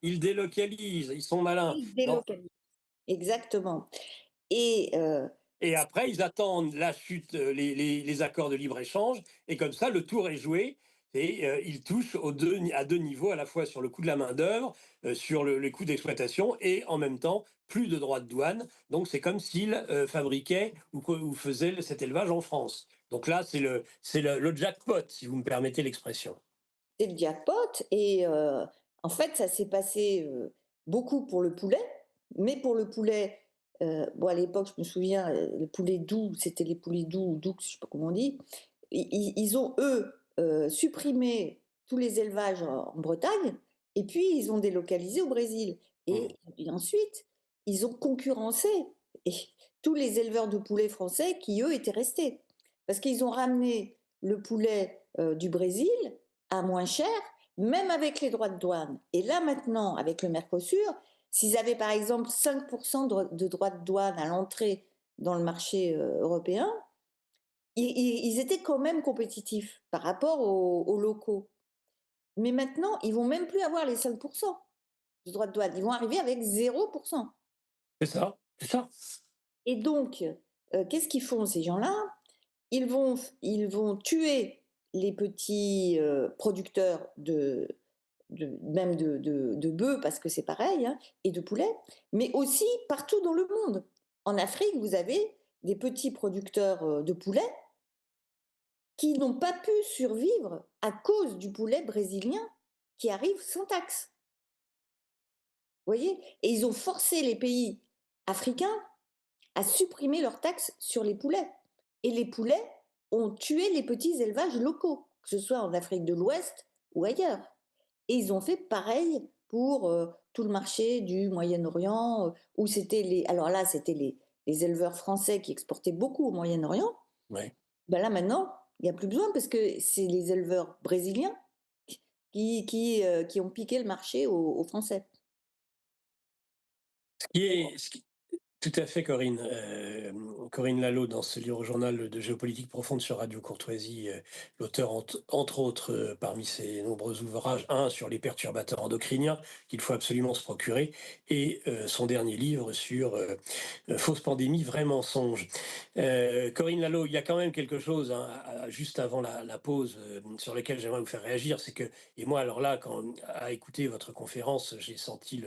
qu'ils délocalisent, ils sont malins. Ils Non. délocalisent. Exactement. Et Et après, ils attendent la chute, les accords de libre-échange, et comme ça, le tour est joué. Et ils touchent à deux niveaux, à la fois sur le coût de la main-d'œuvre, sur les coûts d'exploitation, et en même temps, plus de droits de douane. Donc, c'est comme s'ils fabriquaient ou faisaient cet élevage en France. Donc là, c'est le jackpot, si vous me permettez l'expression. c'est le jackpot. Et en fait, ça s'est passé beaucoup pour le poulet. Mais pour le poulet, bon, à l'époque, je me souviens, le poulet doux, c'était les poulets doux, ou doux, je ne sais pas comment on dit. Ils ont, eux, supprimé tous les élevages en Bretagne, et puis ils ont délocalisé au Brésil. Mmh. Et ensuite, ils ont concurrencé et tous les éleveurs de poulets français qui, eux, étaient restés. Parce qu'ils ont ramené le poulet du Brésil à moins cher, même avec les droits de douane. Et là, maintenant, avec le Mercosur, s'ils avaient par exemple 5% de droits de douane à l'entrée dans le marché européen, ils étaient quand même compétitifs par rapport aux locaux. Mais maintenant, ils vont même plus avoir les 5% de droits de douane. Ils vont arriver avec 0%. C'est ça, c'est ça. Et donc, qu'est-ce qu'ils font ces gens-là? Ils vont tuer les petits producteurs même de bœufs, parce que c'est pareil, hein, et de poulets, mais aussi partout dans le monde. En Afrique, vous avez des petits producteurs de poulets qui n'ont pas pu survivre à cause du poulet brésilien qui arrive sans taxe. Vous voyez? Et ils ont forcé les pays africains à supprimer leurs taxes sur les poulets. Et les poulets ont tué les petits élevages locaux, que ce soit en Afrique de l'Ouest ou ailleurs. Et ils ont fait pareil pour tout le marché du Moyen-Orient, où c'était les. Alors là, c'était les éleveurs français qui exportaient beaucoup au Moyen-Orient. Ouais. Ben là, maintenant, il n'y a plus besoin parce que c'est les éleveurs brésiliens qui ont piqué le marché aux Français. Ce qui Tout à fait, Corinne. Corinne Lalo, dans ce livre au journal de géopolitique profonde sur Radio Courtoisie, l'auteur, entre autres, parmi ses nombreux ouvrages, un sur les perturbateurs endocriniens qu'il faut absolument se procurer, et son dernier livre sur fausse pandémie, vrai mensonge. Corinne Lalo, il y a quand même quelque chose, hein, juste avant la pause, sur lequel j'aimerais vous faire réagir, c'est que, et moi, alors là, quand à écouter votre conférence, j'ai senti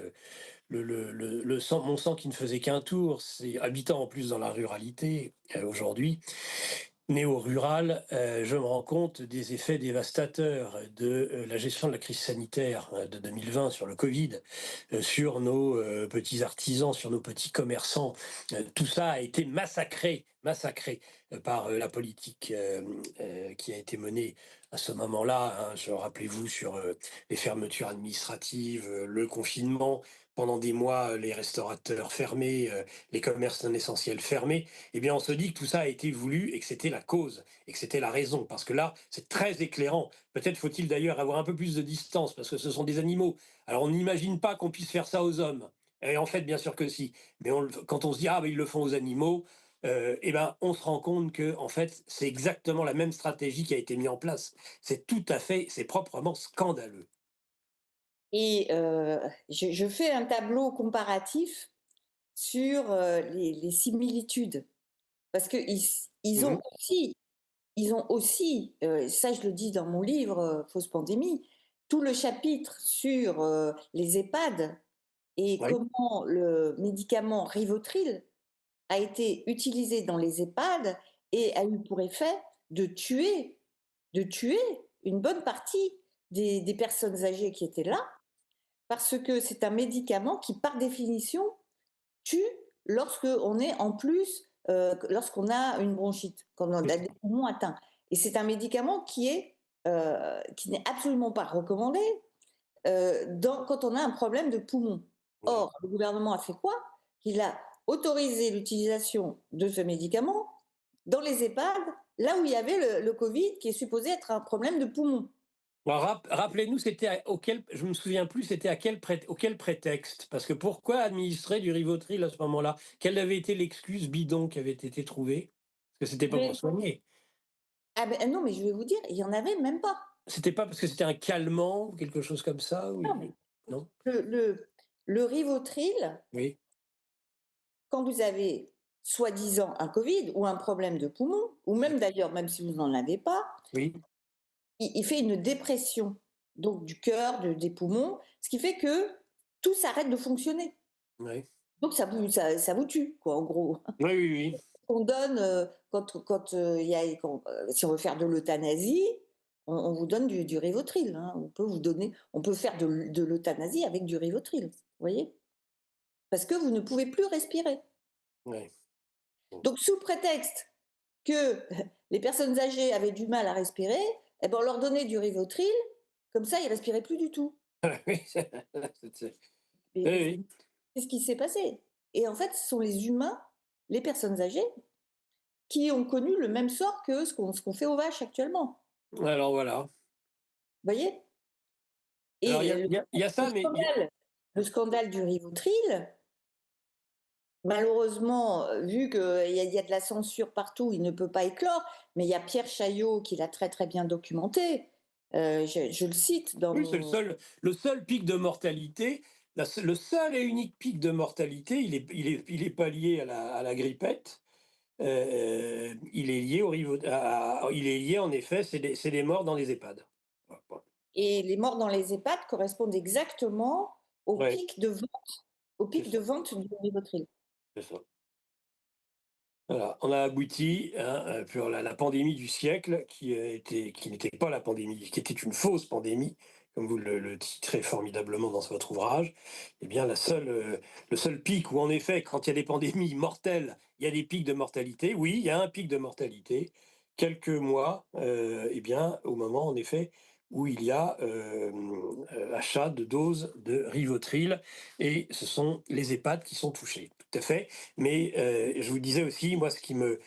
mon sang qui ne faisait qu'un tour. C'est habitant en plus dans la ruralité aujourd'hui, néo-rural, je me rends compte des effets dévastateurs de la gestion de la crise sanitaire de 2020 sur le Covid, sur nos petits artisans, sur nos petits commerçants. Tout ça a été massacré par la politique qui a été menée à ce moment-là. Hein. Rappelez-vous sur les fermetures administratives, le confinement, pendant des mois, les restaurateurs fermés, les commerces non essentiels fermés. Eh bien, on se dit que tout ça a été voulu et que c'était la cause et que c'était la raison. Parce que là, c'est très éclairant. Peut-être faut-il d'ailleurs avoir un peu plus de distance parce que ce sont des animaux. Alors, on n'imagine pas qu'on puisse faire ça aux hommes. Et en fait, bien sûr que si. Mais quand on se dit, ah, ben, ils le font aux animaux, eh ben, on se rend compte que, en fait, c'est exactement la même stratégie qui a été mise en place. C'est proprement scandaleux. Et je fais un tableau comparatif sur les similitudes. Parce qu'ils ils ont Mhm. aussi, ça je le dis dans mon livre, Fausse pandémie, tout le chapitre sur les EHPAD et Oui, comment le médicament Rivotril a été utilisé dans les EHPAD et a eu pour effet de tuer, de tuer une bonne partie des personnes âgées qui étaient là, parce que c'est un médicament qui, par définition, tue lorsqu'on est en plus, lorsqu'on a une bronchite, quand on a c'est ça. des poumons atteints. Et c'est un médicament qui n'est absolument pas recommandé quand on a un problème de poumon. Ouais. Or, le gouvernement a fait quoi? Il a autorisé l'utilisation de ce médicament dans les EHPAD, là où il y avait le Covid, qui est supposé être un problème de poumon. Alors, rappelez-nous, je me souviens plus, c'était auquel prétexte? Parce que pourquoi administrer du Rivotril à ce moment-là? Quelle avait été l'excuse bidon qui avait été trouvée? Parce que c'était Je pas pour vais- soigner. Ah ben non, mais je vais vous dire, il n'y en avait même pas. C'était pas parce que c'était un calmant ou quelque chose comme ça? Non, mais Non? le, le, le Rivotril, Oui, quand vous avez soi-disant un Covid ou un problème de poumon, ou même d'ailleurs, même si vous n'en avez pas, oui, il fait une dépression donc du cœur, des poumons, ce qui fait que tout s'arrête de fonctionner. oui. Donc ça vous tue, quoi, en gros. Oui, oui, oui. On donne, si on veut faire de l'euthanasie, on vous donne du Rivotril. Hein. On peut faire de l'euthanasie avec du Rivotril, vous voyez? Parce que vous ne pouvez plus respirer. Ouais. Bon. Donc, sous prétexte que les personnes âgées avaient du mal à respirer, eh ben, on leur donnait du Rivotril, comme ça, ils respiraient plus du tout. Oui, Et oui, c'est ce qui s'est passé. Et en fait, ce sont les humains, les personnes âgées, qui ont connu le même sort que ce qu'on fait aux vaches actuellement. oui. Alors voilà. Vous voyez? Alors Et il y a le ça, mais scandale, le scandale du Rivotril, malheureusement, vu qu'il y a de la censure partout, il ne peut pas éclore, mais il y a Pierre Chaillot qui l'a très très bien documenté. Je le cite dans oui, c'est mon. le seul pic de mortalité, le seul et unique pic de mortalité, il est pas lié à la grippette. Il est lié il est lié en effet, c'est des morts dans les EHPAD. Et les morts dans les EHPAD correspondent exactement Ouais, au c'est pic de ça, vente du Rivotril. c'est ça. Voilà, on a abouti, hein, pour la pandémie du siècle qui n'était pas la pandémie, qui était une fausse pandémie, comme vous le titrez formidablement dans votre ouvrage, eh bien le seul pic où en effet, quand il y a des pandémies mortelles, il y a des pics de mortalité. Oui, il y a un pic de mortalité, quelques mois, eh bien, au moment en effet où il y a achat de doses de Rivotril, et ce sont les EHPAD qui sont touchés. Tout à fait. Mais je vous disais aussi, moi, ce qui me,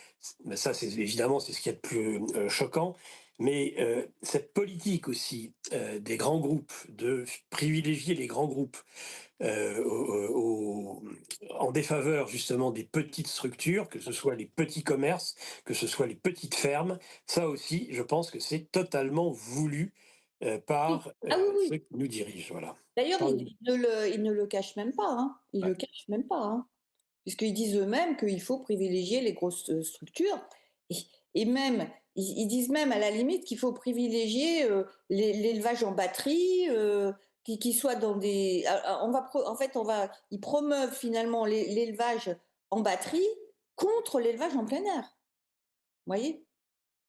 ça, c'est évidemment, c'est ce qu'il y a de plus choquant, mais cette politique aussi des grands groupes, de privilégier les grands groupes en défaveur justement des petites structures, que ce soit les petits commerces, que ce soit les petites fermes, ça aussi, je pense que c'est totalement voulu Oui. par Ah oui, ceux oui. qui nous dirigent. Voilà. D'ailleurs, Parlez-nous. ils ne le cachent même pas, hein. Ils le Ouais. cachent même pas, hein. Puisqu'ils disent eux-mêmes qu'il faut privilégier les grosses structures. Et, et même, ils disent même à la limite qu'il faut privilégier l'élevage en batterie, qui soit dans des. En fait, ils promeuvent finalement l'élevage en batterie contre l'élevage en plein air. Vous voyez,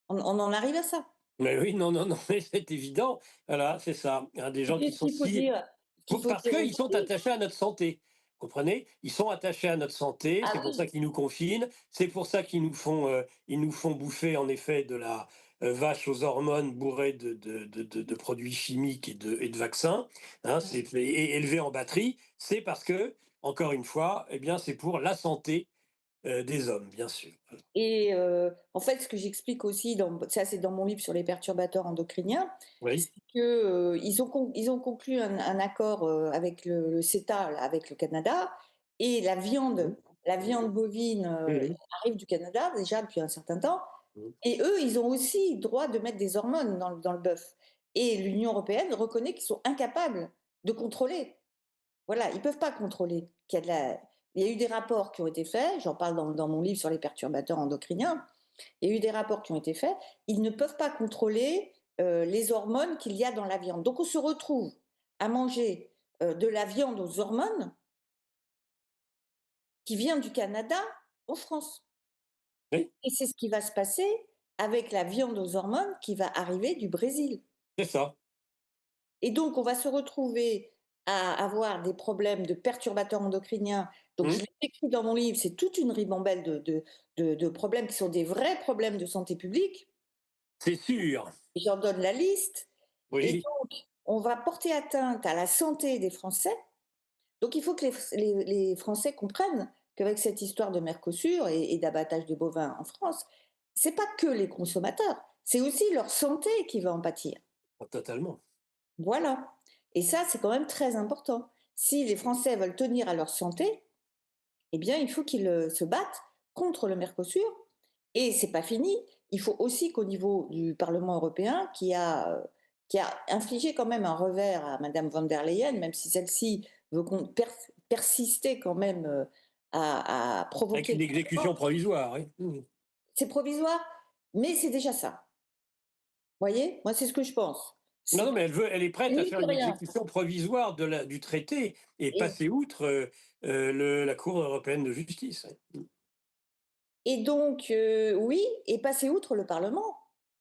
on en arrive à ça. Mais oui, non, non, non, mais c'est évident. Voilà, c'est ça. Hein, des Et gens puis, qui sont si. ce qu'il faut Parce dire qu'ils sont aussi. attachés à notre santé. Comprenez? Ils sont attachés à notre santé, Ah c'est pour oui, ça qu'ils nous confinent, c'est pour ça qu'ils nous font bouffer en effet de la vache aux hormones bourrée de produits chimiques et de vaccins, hein, et élevés en batterie, c'est parce que, encore une fois, eh bien, c'est pour la santé des hommes, bien sûr. et en fait, ce que j'explique aussi ça c'est dans mon livre sur les perturbateurs endocriniens, c'est Oui. que, ils ont conclu un accord, avec le CETA, là, avec le Canada, et Mhm. la viande bovine, Mhm. arrive du Canada déjà depuis un certain temps, et eux, ils ont aussi le droit de mettre des hormones dans le bœuf, et l'Union européenne reconnaît qu'ils sont incapables de contrôler. Voilà, ils peuvent pas contrôler qu'il y a de la il y a eu des rapports qui ont été faits, j'en parle dans mon livre sur les perturbateurs endocriniens. Il y a eu des rapports qui ont été faits, ils ne peuvent pas contrôler, les hormones qu'il y a dans la viande. Donc on se retrouve à manger, de la viande aux hormones qui vient du Canada en France, Oui, et c'est ce qui va se passer avec la viande aux hormones qui va arriver du Brésil. c'est ça. Et donc, on va se retrouver à avoir des problèmes de perturbateurs endocriniens. Donc, je Mhm. l'ai écrit dans mon livre, c'est toute une ribambelle de problèmes qui sont des vrais problèmes de santé publique. C'est sûr. Et j'en donne la liste. Et Oui. donc, on va porter atteinte à la santé des Français. Donc, il faut que les Français comprennent qu'avec cette histoire de Mercosur et d'abattage de bovins en France, c'est pas que les consommateurs, c'est aussi leur santé qui va en pâtir. Totalement. Voilà. Et ça, c'est quand même très important. Si les Français veulent tenir à leur santé, eh bien, il faut qu'ils se battent contre le Mercosur. Et c'est pas fini. Il faut aussi qu'au niveau du Parlement européen, qui a infligé quand même un revers à Madame von der Leyen, même si celle-ci veut persister quand même à Avec provoquer une le exécution changement. provisoire, oui. Mhm. C'est provisoire, mais c'est déjà ça. Vous voyez, moi, c'est ce que je pense. Non, C'est non, mais elle est c'est prête à mieux faire que une rien. exécution provisoire du traité et Et passer outre la Cour européenne de justice. Et donc, oui, et passer outre le Parlement.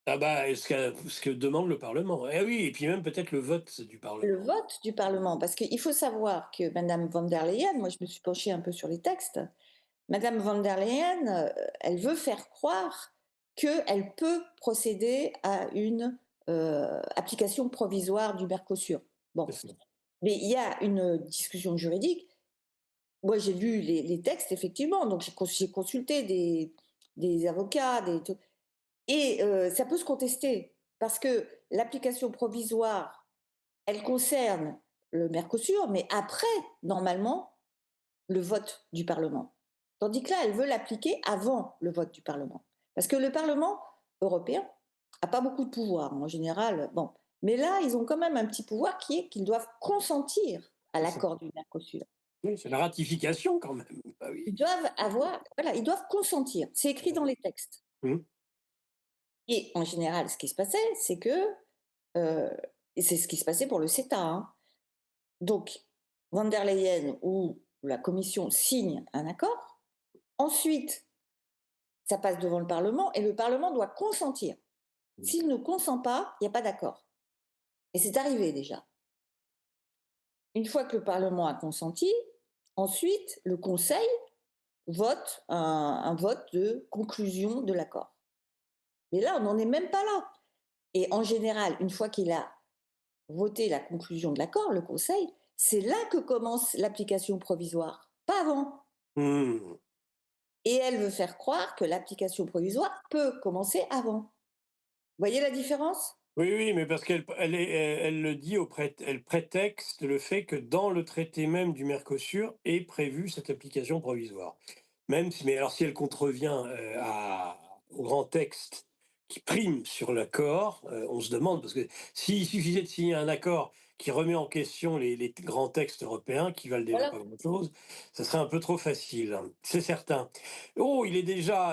Ah bah, ce que demande le Parlement. Eh oui, et puis même peut-être le vote du Le Parlement. vote du Parlement, parce qu'il faut savoir que Madame von der Leyen, moi je me suis penchée un peu sur les textes, Madame von der Leyen, elle veut faire croire qu'elle peut procéder à une application provisoire du Mercosur. Bon, C'est ça. mais il y a une discussion juridique. Moi j'ai lu les textes, effectivement, donc j'ai consulté des avocats, et ça peut se contester, parce que l'application provisoire, elle concerne le Mercosur, mais après, normalement, le vote du Parlement. Tandis que là, elle veut l'appliquer avant le vote du Parlement. Parce que le Parlement européen a pas beaucoup de pouvoir en général. Bon. Mais là, ils ont quand même un petit pouvoir qui est qu'ils doivent consentir à C'est ça. l'accord du Mercosur. Oui, c'est la ratification quand même. Ah oui. Ils doivent avoir, voilà, ils doivent consentir. C'est écrit dans les textes. Mhm. Et en général, ce qui se passait, c'est que, euh, et c'est ce qui se passait pour le CETA, hein. Donc, von der Leyen ou la Commission signe un accord. Ensuite, ça passe devant le Parlement et le Parlement doit consentir. S'il ne consent pas, il n'y a pas d'accord. Et c'est arrivé déjà. Une fois que le Parlement a consenti, ensuite, le Conseil vote un vote de conclusion de l'accord. Mais là, on n'en est même pas là. Et en général, une fois qu'il a voté la conclusion de l'accord, le Conseil, c'est là que commence l'application provisoire, pas avant. Mmh. Et elle veut faire croire que l'application provisoire peut commencer avant. Vous voyez la différence? Oui, oui, mais parce elle le dit elle prétexte le fait que dans le traité même du Mercosur est prévue cette application provisoire. Même si mais alors si elle contrevient, à au grand texte qui prime sur l'accord, on se demande parce que s'il suffisait de signer un accord qui remet en question les grands textes européens qui valent déjà Voilà. pas grand-chose, ça serait un peu trop facile, hein, c'est certain. Oh, il est déjà,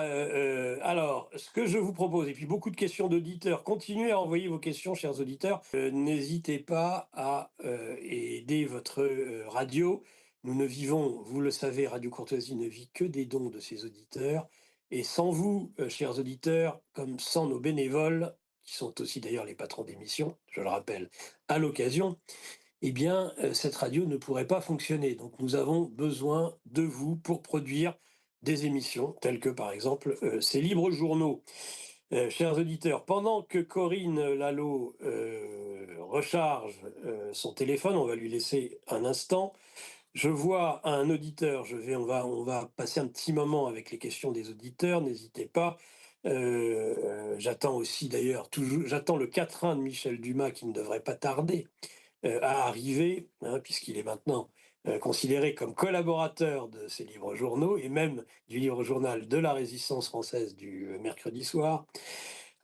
alors ce que je vous propose et puis beaucoup de questions d'auditeurs, continuez à envoyer vos questions chers auditeurs, n'hésitez pas à, aider votre, radio. Nous ne vivons, vous le savez, Radio Courtoisie ne vit que des dons de ses auditeurs. Et sans vous, chers auditeurs, comme sans nos bénévoles, qui sont aussi d'ailleurs les patrons d'émission, je le rappelle à l'occasion, eh bien, cette radio ne pourrait pas fonctionner. Donc nous avons besoin de vous pour produire des émissions, telles que par exemple ces libres journaux. Chers auditeurs, pendant que Corinne Lalo recharge son téléphone, on va lui laisser un instant. Je vois un auditeur, on va passer un petit moment avec les questions des auditeurs, n'hésitez pas. J'attends aussi d'ailleurs, toujours, j'attends le quatrain de Michel Dumas qui ne devrait pas tarder à arriver, hein, puisqu'il est maintenant considéré comme collaborateur de ces livres journaux et même du livre journal de la Résistance française du mercredi soir.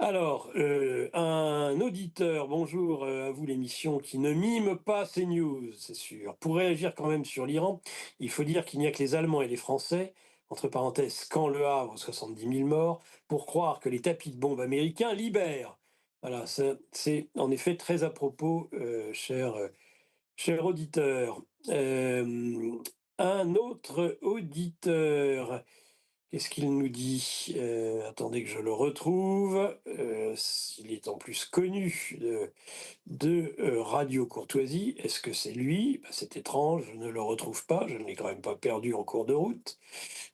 Alors, un auditeur, bonjour à vous l'émission, qui ne mime pas ces news, c'est sûr. Pour réagir quand même sur l'Iran, il faut dire qu'il n'y a que les Allemands et les Français, entre parenthèses, quand Le Havre, 70 000 morts, pour croire que les tapis de bombes américains libèrent. Voilà, c'est en effet très à propos, cher auditeur. Un autre auditeur, qu'est-ce qu'il nous dit? Attendez que je le retrouve. Il est en plus connu de Radio Courtoisie. Est-ce que c'est lui? Bah, c'est étrange, je ne le retrouve pas. Je ne l'ai quand même pas perdu en cours de route.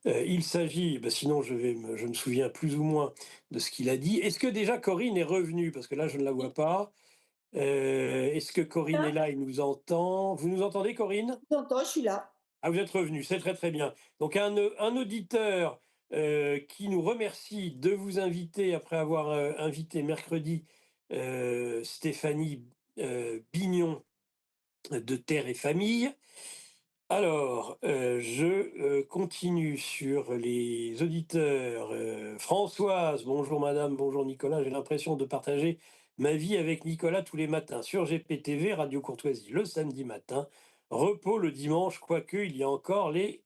Il s'agit, bah, sinon je me souviens plus ou moins de ce qu'il a dit. Est-ce que déjà Corinne est revenue? Parce que là, je ne la vois pas. Est-ce que Corinne est Là, là et nous entend? Vous nous entendez, Corinne? j'entends, je suis là. Ah, vous êtes revenu, c'est très très bien. Donc un auditeur qui nous remercie de vous inviter après avoir invité mercredi Stéphanie Bignon de Terre et Famille. Alors, je continue sur les auditeurs. Françoise, bonjour madame, bonjour Nicolas. J'ai l'impression de partager ma vie avec Nicolas tous les matins sur GPTV, Radio Courtoisie le samedi matin, repos le dimanche, quoique il y a encore les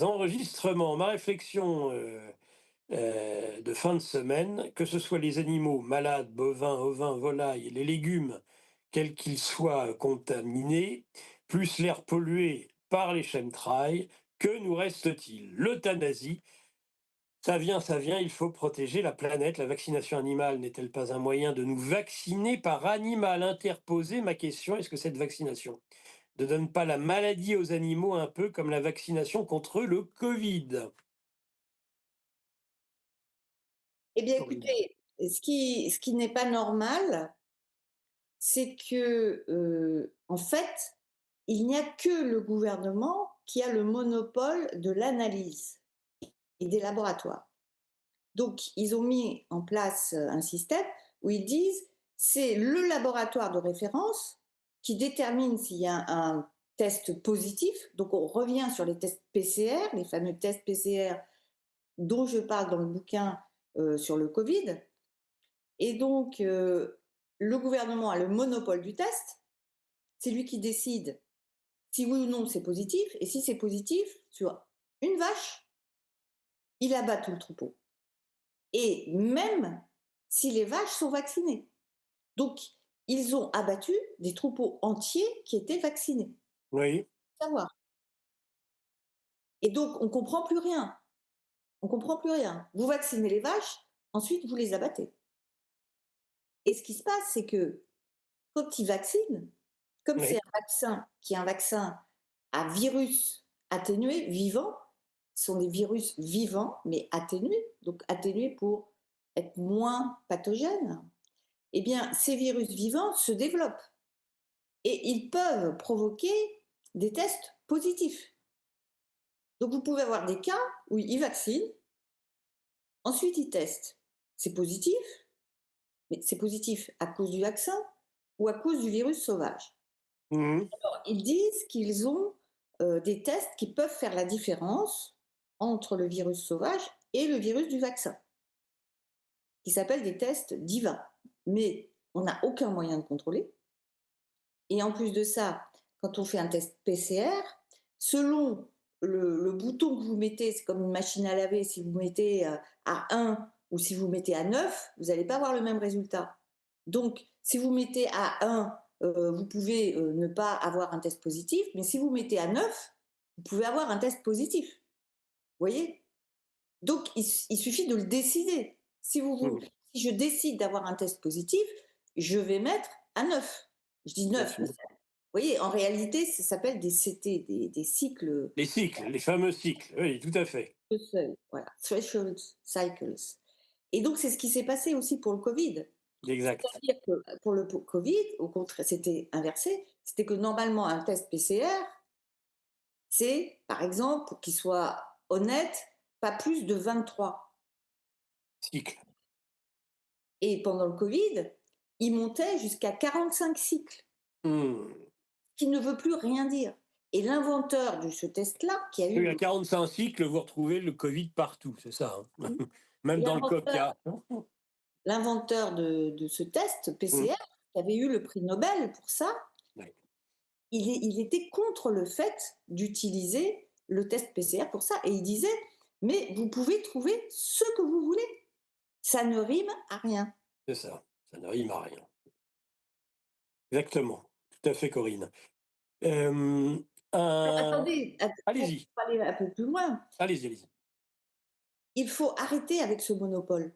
enregistrements. Ma réflexion de fin de semaine, que ce soit les animaux malades, bovins, ovins, volailles, les légumes, quels qu'ils soient contaminés, plus l'air pollué par les chemtrails, que nous reste-t-il? L'euthanasie, ça vient, il faut protéger la planète. La vaccination animale n'est-elle pas un moyen de nous vacciner par animal interposé? Ma question, est-ce que cette vaccination ne donne pas la maladie aux animaux un peu comme la vaccination contre le Covid? Eh bien, Corinne. écoutez, ce qui n'est pas normal, c'est que, en fait, il n'y a que le gouvernement qui a le monopole de l'analyse et des laboratoires. Donc, ils ont mis en place un système où ils disent c'est le laboratoire de référence qui détermine s'il y a un test positif. Donc, on revient sur les tests PCR, les fameux tests PCR dont je parle dans le bouquin sur le Covid. Et donc, le gouvernement a le monopole du test. C'est lui qui décide si oui ou non c'est positif. Et si c'est positif, sur une vache, il abat tout le troupeau. Et même si les vaches sont vaccinées. Donc, ils ont abattu des troupeaux entiers qui étaient vaccinés. Oui. Savoir. Et donc, on ne comprend plus rien. On comprend plus rien. Vous vaccinez les vaches, ensuite vous les abattez. Et ce qui se passe, c'est que quand ils vaccinent, comme c'est Oui. un vaccin qui est un vaccin à virus atténué, vivant, ce sont des virus vivants, mais atténués, donc atténués pour être moins pathogènes, eh bien, ces virus vivants se développent et ils peuvent provoquer des tests positifs. Donc, vous pouvez avoir des cas où ils vaccinent, ensuite ils testent. C'est positif, mais c'est positif à cause du vaccin ou à cause du virus sauvage. Mhm. Ils disent qu'ils ont des tests qui peuvent faire la différence entre le virus sauvage et le virus du vaccin, qui s'appellent des tests DIVA. Mais on n'a aucun moyen de contrôler. Et en plus de ça, quand on fait un test PCR, selon le bouton que vous mettez, c'est comme une machine à laver, si vous mettez à 1 ou si vous mettez à 9, vous n'allez pas avoir le même résultat. Donc, si vous mettez à 1, vous pouvez ne pas avoir un test positif, mais si vous mettez à 9, vous pouvez avoir un test positif. Vous voyez? Donc, il suffit de le décider. Mhm. Si je décide d'avoir un test positif, je vais mettre à 9. Je dis Bien 9, sûr. vous voyez, en réalité, ça s'appelle des CT, des cycles Les cycles, les fameux cycles, oui, tout à fait. de seuil, voilà, threshold cycles. Et donc, c'est ce qui s'est passé aussi pour le Covid. Exact. C'est-à-dire que pour le Covid, au contraire, c'était inversé. C'était que normalement, un test PCR, c'est, par exemple, pour qu'il soit honnête, pas plus de 23. Cycle. Et pendant le Covid, il montait jusqu'à 45 cycles, Mhm. qui ne veut plus rien dire. Et l'inventeur de ce test-là, qui a Oui, eu à 45 cycles, vous retrouvez le Covid partout, c'est ça, hein. Même dans le l'inventeur Coca. l'inventeur de ce test Mhm. PCR, qui avait eu le prix Nobel pour ça, Oui, il était contre le fait d'utiliser le test PCR pour ça. Et il disait, mais vous pouvez trouver ce que vous voulez. Ça ne rime à rien. c'est ça. Ça ne rime à rien. Exactement. Tout à fait, Corinne. Euh, un- Attendez, pour Allez-y, aller un peu plus loin, allez-y, allez-y. il faut arrêter avec ce monopole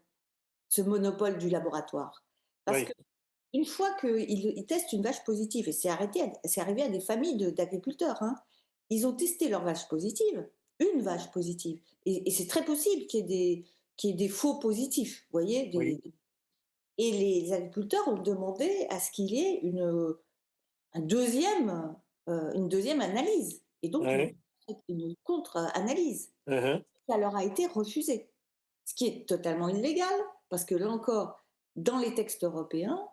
du laboratoire. Parce que Oui, une fois qu'ils testent une vache positive, et c'est arrivé à des familles d'agriculteurs, hein, ils ont testé leur vache positive, une vache positive. Et c'est très possible qu'il y ait des faux positifs, vous voyez. oui. Et les agriculteurs ont demandé à ce qu'il y ait une deuxième analyse. Et donc Ouais. une contre-analyse. Uh-huh. Ça leur a été refusé. Ce qui est totalement illégal, parce que là encore, dans les textes européens,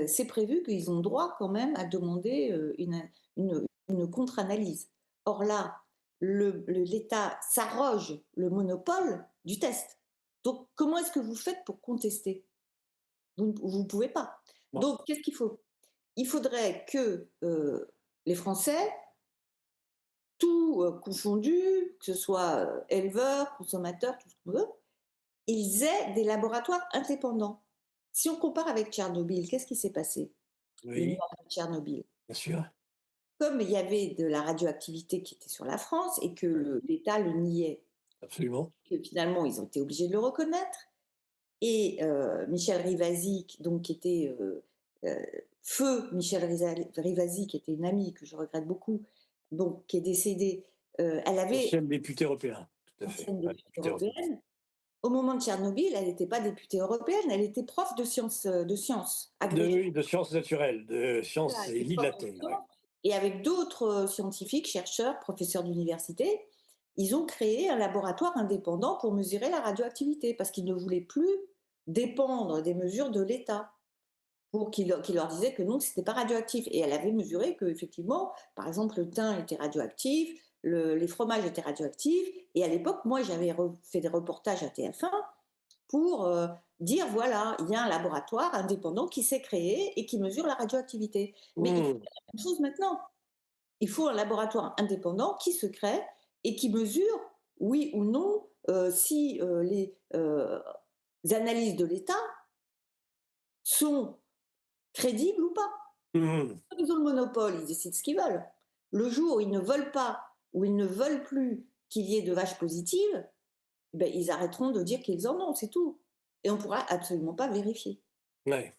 c'est prévu qu'ils ont droit quand même à demander une contre-analyse. Or là, l'État s'arroge le monopole du test. Donc, comment est-ce que vous faites pour contester? Vous ne pouvez pas. Bon. Donc, qu'est-ce qu'il faut? Il faudrait que les Français, tout confondu, que ce soit éleveurs, consommateurs, tout ce qu'on veut, ils aient des laboratoires indépendants. Si on compare avec Tchernobyl, qu'est-ce qui s'est passé? Le Oui, nuage de Tchernobyl. bien sûr. Comme il y avait de la radioactivité qui était sur la France et que Oui, l'État le niait, absolument. que finalement ils ont été obligés de le reconnaître. Et Michel Rivasi, donc qui était euh, feu Michel Rivasi, qui était une amie que je regrette beaucoup, donc qui est décédée, elle avait Ancienne députée européenne. Tout à fait. ancienne Ouais, députée députée européenne. européenne. Au moment de Tchernobyl, elle n'était pas députée européenne, elle était prof de sciences agricoles. Oui, de sciences naturelles, de Elle sciences et était vie de prof la de Terre. Ouais. sciences. Et avec d'autres scientifiques, chercheurs, professeurs d'université, ils ont créé un laboratoire indépendant pour mesurer la radioactivité, parce qu'ils ne voulaient plus dépendre des mesures de l'État. Qui leur disait que non, ce n'était pas radioactif. Et elle avait mesuré que, effectivement, par exemple, le thym était radioactif, les fromages étaient radioactifs. Et à l'époque, moi, j'avais fait des reportages à TF1 pour dire voilà, il y a un laboratoire indépendant qui s'est créé et qui mesure la radioactivité. Mais il faut Hmm. faire la même chose maintenant. Il faut un laboratoire indépendant qui se crée et qui mesure, oui ou non, si les analyses de l'État sont crédibles ou pas. Hmm. Ils ont le monopole, ils décident ce qu'ils veulent. Le jour où ils ne veulent pas, ou ils ne veulent plus qu'il y ait de vaches positives, ben, ils arrêteront de dire qu'ils en ont, c'est tout. Et on ne pourra absolument pas vérifier. Ouais.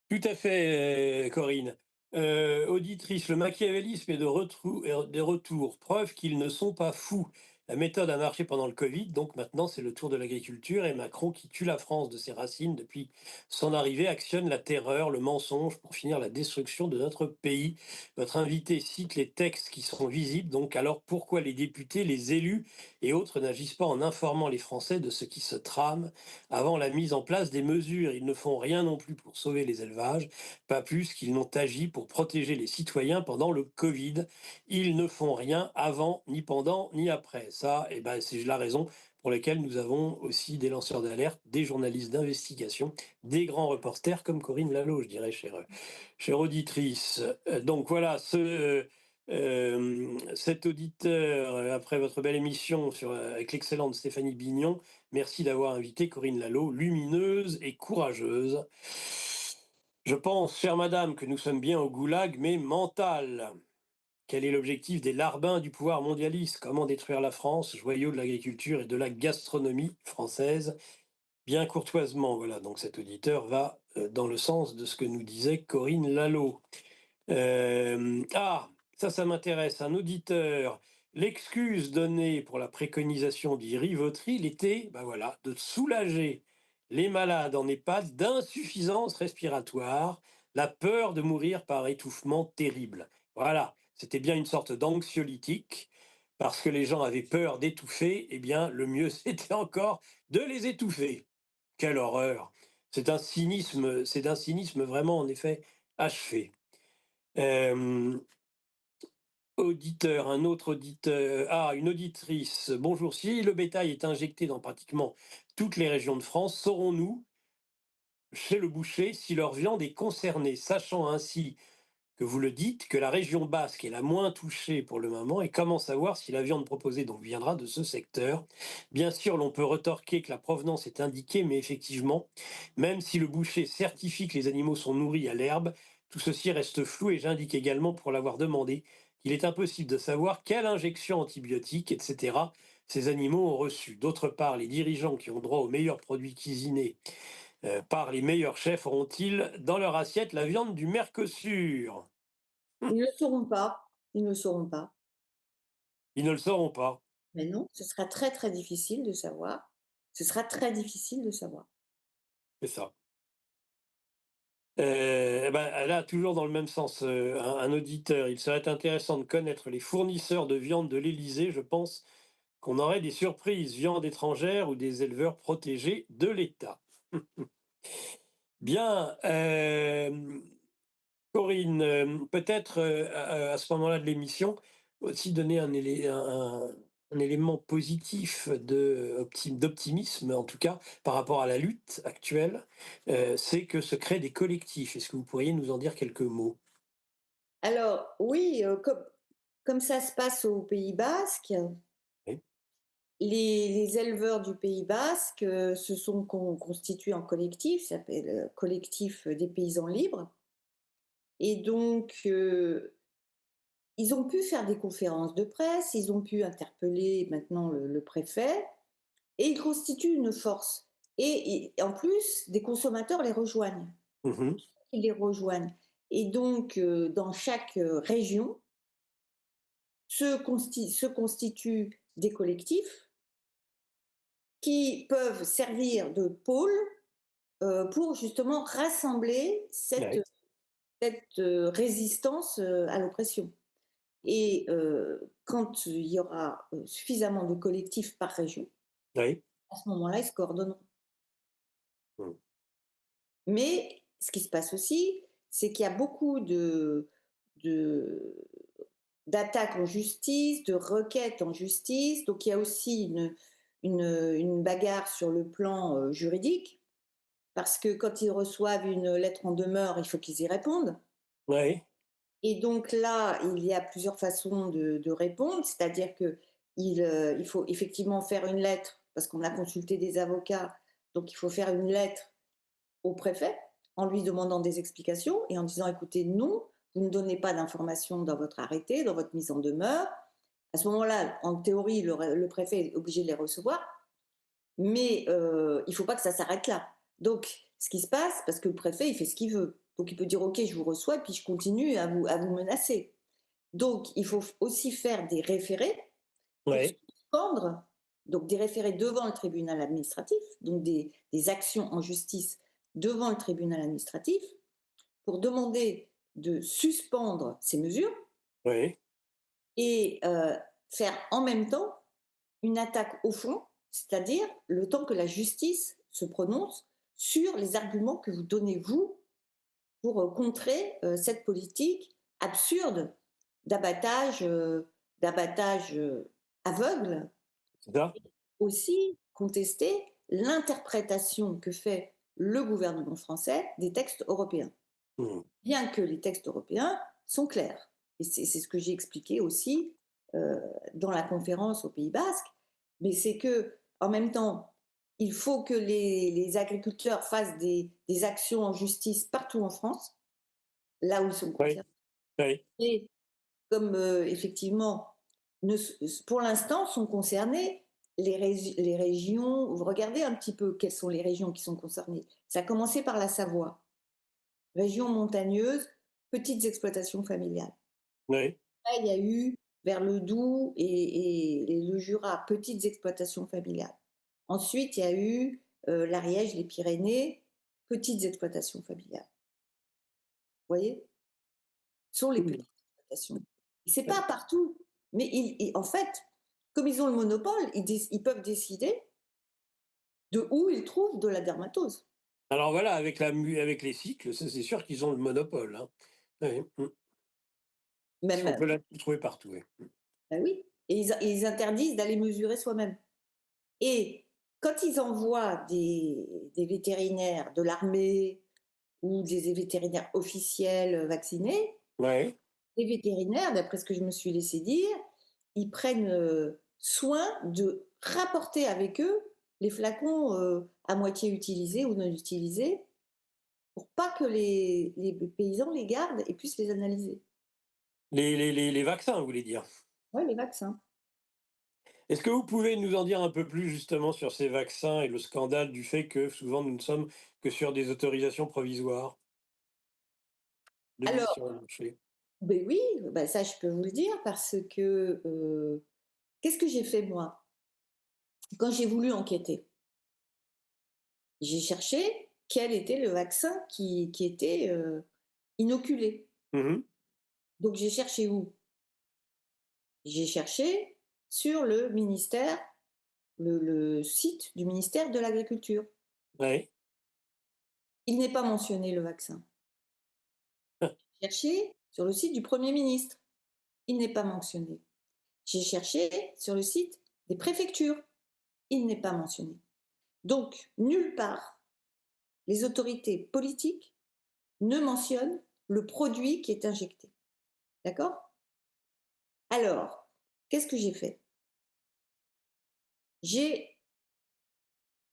Tout à fait, Corinne. Auditrice, le machiavélisme est de retour, preuve qu'ils ne sont pas fous. La méthode a marché pendant le Covid, donc maintenant c'est le tour de l'agriculture et Macron, qui tue la France de ses racines depuis son arrivée, actionne la terreur, le mensonge pour finir la destruction de notre pays. Votre invité cite les textes qui sont visibles, donc alors pourquoi les députés, les élus et autres n'agissent pas en informant les Français de ce qui se trame avant la mise en place des mesures? Ils ne font rien non plus pour sauver les élevages, pas plus qu'ils n'ont agi pour protéger les citoyens pendant le Covid. Ils ne font rien avant, ni pendant, ni après. Ça, eh ben, c'est la raison pour laquelle nous avons aussi des lanceurs d'alerte, des journalistes d'investigation, des grands reporters comme Corinne Lalo, je dirais, chère auditrice. Donc voilà, cet auditeur, après votre belle émission avec l'excellente Stéphanie Bignon, merci d'avoir invité Corinne Lalo, lumineuse et courageuse. Je pense, chère madame, que nous sommes bien au goulag, mais mental. Quel est l'objectif des larbins du pouvoir mondialiste? Comment détruire la France, joyau de l'agriculture et de la gastronomie française? Bien courtoisement, voilà, donc cet auditeur va dans le sens de ce que nous disait Corinne Lalo. Ah, ça m'intéresse. Un auditeur. L'excuse donnée pour la préconisation du Rivotril était, ben voilà, de soulager les malades en EHPAD d'insuffisance respiratoire, la peur de mourir par étouffement terrible. Voilà, c'était bien une sorte d'anxiolytique, parce que les gens avaient peur d'étouffer, eh bien, le mieux, c'était encore de les étouffer. Quelle horreur! C'est d'un cynisme vraiment, en effet, achevé. Euh, Auditeur, un autre auditeur, une auditrice. Bonjour, si le bétail est injecté dans pratiquement toutes les régions de France, saurons-nous, chez le boucher, si leur viande est concernée, sachant ainsi que vous le dites, que la région basque est la moins touchée pour le moment, et comment savoir si la viande proposée donc viendra de ce secteur? Bien sûr, l'on peut retorquer que la provenance est indiquée, mais effectivement, même si le boucher certifie que les animaux sont nourris à l'herbe, tout ceci reste flou et j'indique également, pour l'avoir demandé, qu'il est impossible de savoir quelle injection antibiotique, etc., ces animaux ont reçu. D'autre part, les dirigeants qui ont droit aux meilleurs produits cuisinés par les meilleurs chefs auront-ils dans leur assiette la viande du Mercosur? Ils ne le sauront pas, ils ne le sauront pas. Ils ne le sauront pas, Mais non, ce sera très, très difficile de savoir. Ce sera très difficile de savoir. c'est ça. Ben, là, toujours dans le même sens, un auditeur, il serait intéressant de connaître les fournisseurs de viande de l'Élysée. Je pense qu'on aurait des surprises, viande étrangère ou des éleveurs protégés de l'État. Bien, Corinne, peut-être à ce moment-là de l'émission, aussi donner un élément positif d'optimisme, en tout cas, par rapport à la lutte actuelle, c'est que se créent des collectifs. Est-ce que vous pourriez nous en dire quelques mots? Alors oui, comme ça se passe au Pays basque, Oui. les éleveurs du Pays basque, se sont constitués en collectif, ça s'appelle, collectif des paysans libres et donc ils ont pu faire des conférences de presse, ils ont pu interpeller maintenant le préfet et ils constituent une force et en plus, des consommateurs les rejoignent. Mmh. Ils les rejoignent et donc dans chaque, région se constituent des collectifs qui peuvent servir de pôle, pour justement rassembler cette, Ouais, cette, résistance, à l'oppression et quand il y aura, suffisamment de collectifs par région, oui. à ce moment-là, ils se coordonneront. Mmh. Mais ce qui se passe aussi, c'est qu'il y a beaucoup de d'attaques en justice, de requêtes en justice. Donc il y a aussi une bagarre sur le plan juridique, parce que quand ils reçoivent une lettre en demeure, il faut qu'ils y répondent. Ouais, Et donc là, il y a plusieurs façons de répondre, c'est-à-dire que il faut effectivement faire une lettre, parce qu'on a consulté des avocats, donc il faut faire une lettre au préfet en lui demandant des explications et en disant écoutez, non, vous ne donnez pas d'informations dans votre arrêté, dans votre mise en demeure. À ce moment-là, en théorie, le préfet est obligé de les recevoir, mais il ne faut pas que ça s'arrête là. Donc, ce qui se passe, parce que le préfet, il fait ce qu'il veut. Donc il peut dire OK, je vous reçois, puis je continue à vous menacer. Donc il faut aussi faire des référés pour Ouais. suspendre, donc des référés devant le tribunal administratif, donc des actions en justice devant le tribunal administratif, pour demander de suspendre ces mesures Ouais. et faire en même temps une attaque au fond, c'est-à-dire le temps que la justice se prononce sur les arguments que vous donnez, vous, pour contrer cette politique absurde d'abattage, d'abattage aveugle. C'est ça? Aussi contester l'interprétation que fait le gouvernement français des textes européens, Mmh. bien que les textes européens sont clairs. Et c'est ce que j'ai expliqué aussi euh, dans la conférence au Pays Basque. Mais c'est que, en même temps, il faut que les agriculteurs fassent des actions en justice partout en France, là où ils sont Oui, concernés. oui. Et comme effectivement, pour l'instant, sont concernées les régions. Vous regardez un petit peu quelles sont les régions qui sont concernées. Ça a commencé par la Savoie, région montagneuse, petites exploitations familiales. Oui. Là, il y a eu vers le Doubs et le Jura, petites exploitations familiales. Ensuite, il y a eu l'Ariège, les Pyrénées, petites exploitations familiales. Vous voyez, ce sont les Mmh. petites exploitations. C'est pas partout, mais en fait, comme ils ont le monopole, ils peuvent décider de où ils trouvent de la dermatose. Alors voilà, avec les cycles, ça c'est sûr qu'ils ont le monopole, hein. Oui, mmh. Parce Même, qu'on peut la trouver partout, oui. bah oui, et ils interdisent d'aller mesurer soi-même. Et quand ils envoient des vétérinaires de l'armée ou des vétérinaires officiels vaccinés, Ouais, les vétérinaires, d'après ce que je me suis laissé dire, ils prennent soin de rapporter avec eux les flacons à moitié utilisés ou non utilisés pour pas que les paysans les gardent et puissent les analyser. les vaccins, vous voulez dire? Oui, les vaccins. Est-ce que vous pouvez nous en dire un peu plus justement sur ces vaccins et le scandale du fait que souvent nous ne sommes que sur des autorisations provisoires de mise Alors, sur le marché? ben oui, ben ça je peux vous le dire parce que qu'est-ce que j'ai fait moi quand j'ai voulu enquêter? J'ai cherché quel était le vaccin qui était inoculé. Mmh. Donc j'ai cherché où? J'ai cherché sur le ministère, le site du ministère de l'Agriculture. Ouais. Il n'est pas mentionné le vaccin. J'ai cherché sur le site du Premier ministre. Il n'est pas mentionné. J'ai cherché sur le site des préfectures. Il n'est pas mentionné. Donc, nulle part, les autorités politiques ne mentionnent le produit qui est injecté. D'accord? Alors, qu'est-ce que j'ai fait? J'ai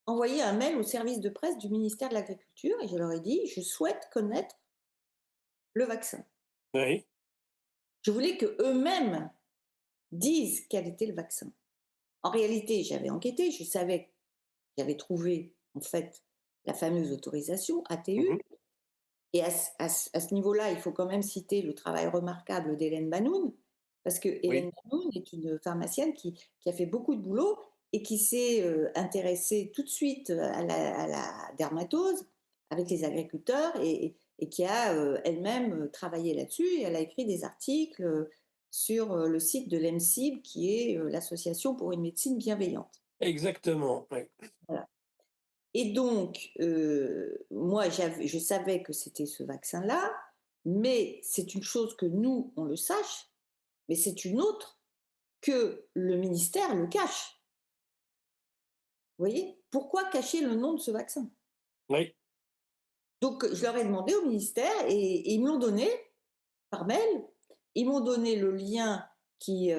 envoyé un mail au service de presse du ministère de l'Agriculture et je leur ai dit, je souhaite connaître le vaccin. Oui. Je voulais que eux-mêmes disent quel était le vaccin. En réalité, j'avais enquêté, je savais, j'avais trouvé en fait la fameuse autorisation ATU. Mmh. Et à ce niveau-là, il faut quand même citer le travail remarquable d'Hélène Banoun, parce que Hélène Oui. Banoun est une pharmacienne qui a fait beaucoup de boulot et qui s'est intéressée tout de suite à la dermatose avec les agriculteurs et qui a elle-même travaillé là-dessus. Et elle a écrit des articles sur le site de l'EMSIB, qui est l'Association pour une médecine bienveillante. Exactement, oui. Voilà. Et donc, moi, je savais que c'était ce vaccin-là, mais c'est une chose que nous, on le sache, mais c'est une autre que le ministère le cache. Vous voyez? Pourquoi cacher le nom de ce vaccin? Oui. Donc, je leur ai demandé au ministère et ils me l'ont donné par mail. Ils m'ont donné le lien qui,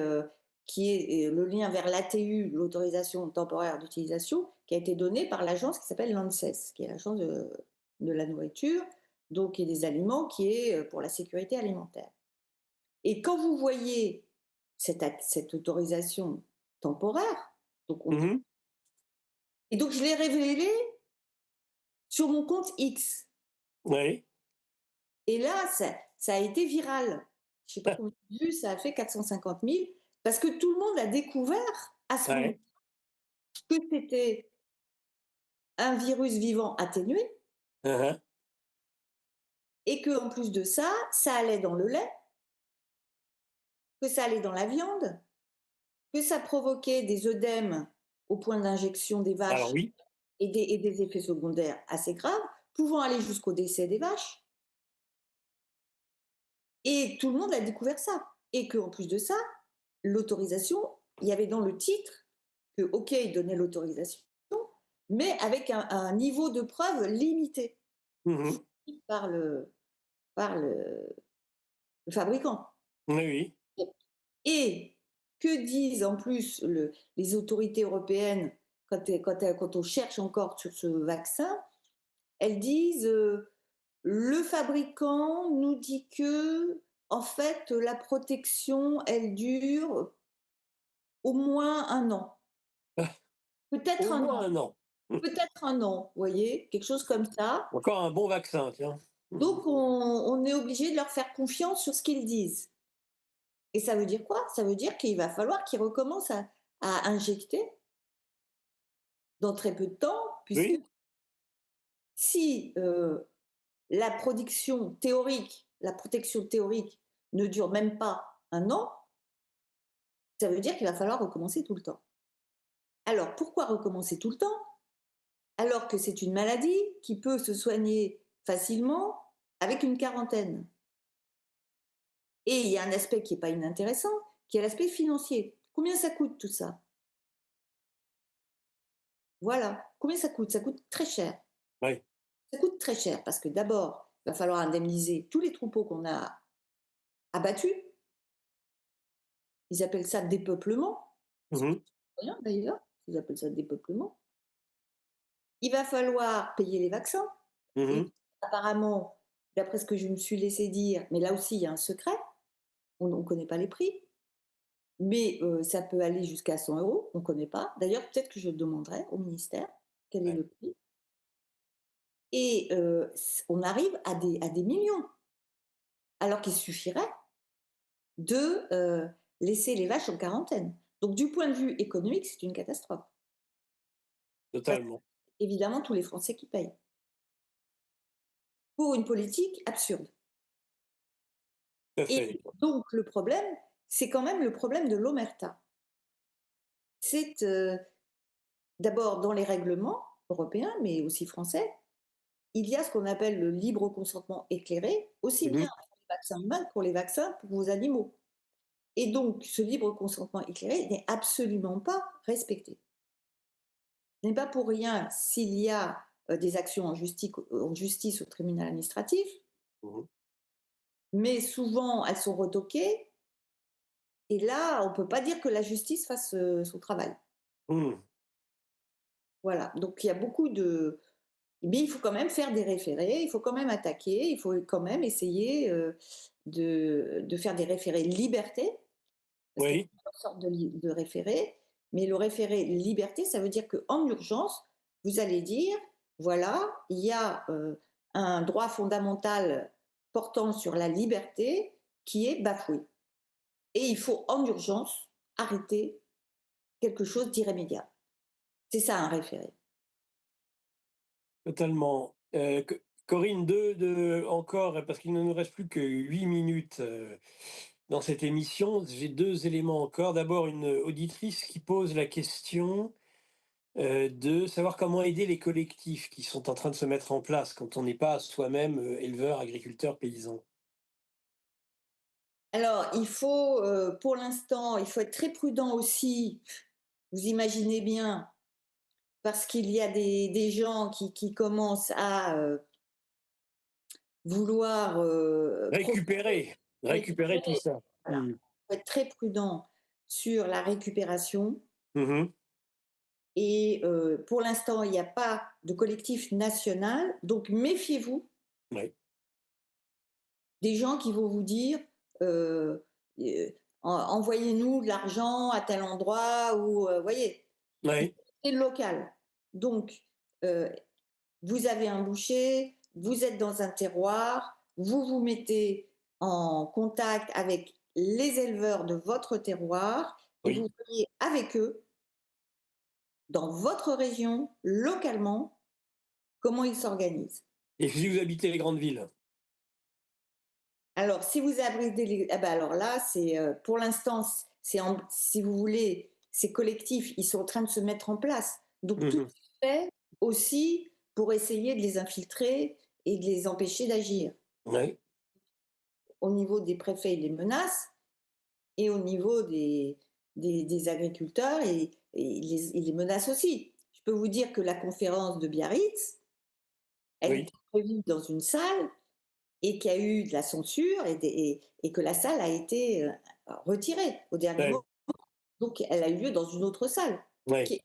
qui est le lien vers l'ATU, l'autorisation temporaire d'utilisation, qui a été donné par l'agence qui s'appelle l'ANSES, qui est l'agence de la nourriture, donc et des aliments, qui est pour la sécurité alimentaire. Et quand vous voyez cette autorisation temporaire, donc Mmh. et donc je l'ai révélée sur mon compte X. Oui. Et là, ça a été viral. Je ne sais pas combien de vues, ça a fait 450 000, parce que tout le monde a découvert à ce moment Ouais. que c'était un virus vivant atténué Hein, hein. et qu'en plus de ça, ça allait dans le lait, que ça allait dans la viande, que ça provoquait des œdèmes au point d'injection des Alors vaches oui. et des effets secondaires assez graves, pouvant aller jusqu'au décès des vaches. Et tout le monde a découvert ça. Et qu'en plus de ça, l'autorisation, il y avait dans le titre que, OK, il donnait l'autorisation, mais avec un niveau de preuve limité Mmh. par par le, le fabricant. Oui, oui. Et que disent en plus les autorités européennes quand on cherche encore sur ce vaccin? Elles disent le fabricant nous dit que, en fait, la protection, elle dure au moins un an. Ah, Peut-être au un moins an. 1 an. Peut-être un an, vous voyez, quelque chose comme ça. Encore un bon vaccin, tiens. Donc, on est obligé de leur faire confiance sur ce qu'ils disent. Et ça veut dire quoi? Ça veut dire qu'il va falloir qu'ils recommencent à injecter dans très peu de temps, puisque Oui. si la protection théorique ne dure même pas un an, ça veut dire qu'il va falloir recommencer tout le temps. Alors, pourquoi recommencer tout le temps? Alors que c'est une maladie qui peut se soigner facilement avec une quarantaine. Et il y a un aspect qui n'est pas inintéressant, qui est l'aspect financier. Combien ça coûte tout ça? Voilà. Combien ça coûte? Ça coûte très cher. Oui. Ça coûte très cher parce que d'abord, il va falloir indemniser tous les troupeaux qu'on a abattus. Ils appellent ça dépeuplement. C'est Mmh. rien d'ailleurs, ils appellent ça dépeuplement. Il va falloir payer les vaccins. Et Mmh. apparemment, d'après ce que je me suis laissé dire, mais là aussi il y a un secret, on ne connaît pas les prix, mais ça peut aller jusqu'à 100 euros, on ne connaît pas. D'ailleurs, peut-être que je demanderai au ministère quel est Ouais. le prix. Et on arrive à des millions, alors qu'il suffirait de laisser les vaches en quarantaine. Donc, du point de vue économique, c'est une catastrophe. Parce Totalement. qu'évidemment, tous les Français qui payent pour une politique absurde. Tout à Et fait. donc, le problème, c'est quand même le problème de l'omerta. C'est d'abord dans les règlements européens, mais aussi français, il y a ce qu'on appelle le libre consentement éclairé, aussi bien Mmh. pour les vaccins humains que pour les vaccins pour vos animaux. Et donc, ce libre consentement éclairé n'est absolument pas respecté. Ce n'est pas pour rien s'il y a des actions en justice au tribunal administratif, Mmh. mais souvent elles sont retoquées, et là, on ne peut pas dire que la justice fasse son travail. Mmh. Voilà, donc il y a beaucoup de... Mais il faut quand même faire des référés, il faut quand même attaquer, il faut quand même essayer de faire des référés liberté, parce qu'il y a Oui. plusieurs sortes de référés, mais le référé liberté, ça veut dire qu'en urgence, vous allez dire, voilà, il y a un droit fondamental portant sur la liberté qui est bafoué. Et il faut en urgence arrêter quelque chose d'irrémédiable. C'est ça un référé. Totalement. Corinne, 2 encore, parce qu'il ne nous reste plus que 8 minutes, dans cette émission. J'ai 2 éléments encore. D'abord, une auditrice qui pose la question, de savoir comment aider les collectifs qui sont en train de se mettre en place quand on n'est pas soi-même, éleveur, agriculteur, paysan. Alors, pour l'instant, il faut être très prudent aussi. Vous imaginez bien, parce qu'il y a des gens qui commencent à vouloir Récupérer, récupérer tout récupérer. ça. Voilà. Mmh. Il faut être très prudent sur la récupération. Mmh. Et pour l'instant, il n'y a pas de collectif national. Donc, méfiez-vous Ouais. des gens qui vont vous dire euh, euh, envoyez-nous de l'argent à tel endroit ou, voyez, Ouais. c'est local. Donc, euh, vous avez un boucher, vous êtes dans un terroir, vous vous mettez en contact avec les éleveurs de votre terroir et vous Oui. voyez avec eux, dans votre région, localement, comment ils s'organisent. Et si vous habitez les grandes villes? Alors, si vous abritez les ah bah, alors là, c'est, pour l'instant, c'est en si vous voulez, c'est collectif, ils sont en train de se mettre en place. Donc tout Mmh. est fait aussi pour essayer de les infiltrer et de les empêcher d'agir. Ouais. Au niveau des préfets, ils les menacent et au niveau des agriculteurs, ils les menacent aussi. Je peux vous dire que la conférence de Biarritz, elle Oui. était prévue dans une salle et qu'il y a eu de la censure et que la salle a été, retirée au dernier Ouais. moment. Donc elle a eu lieu dans une autre salle Ouais. qui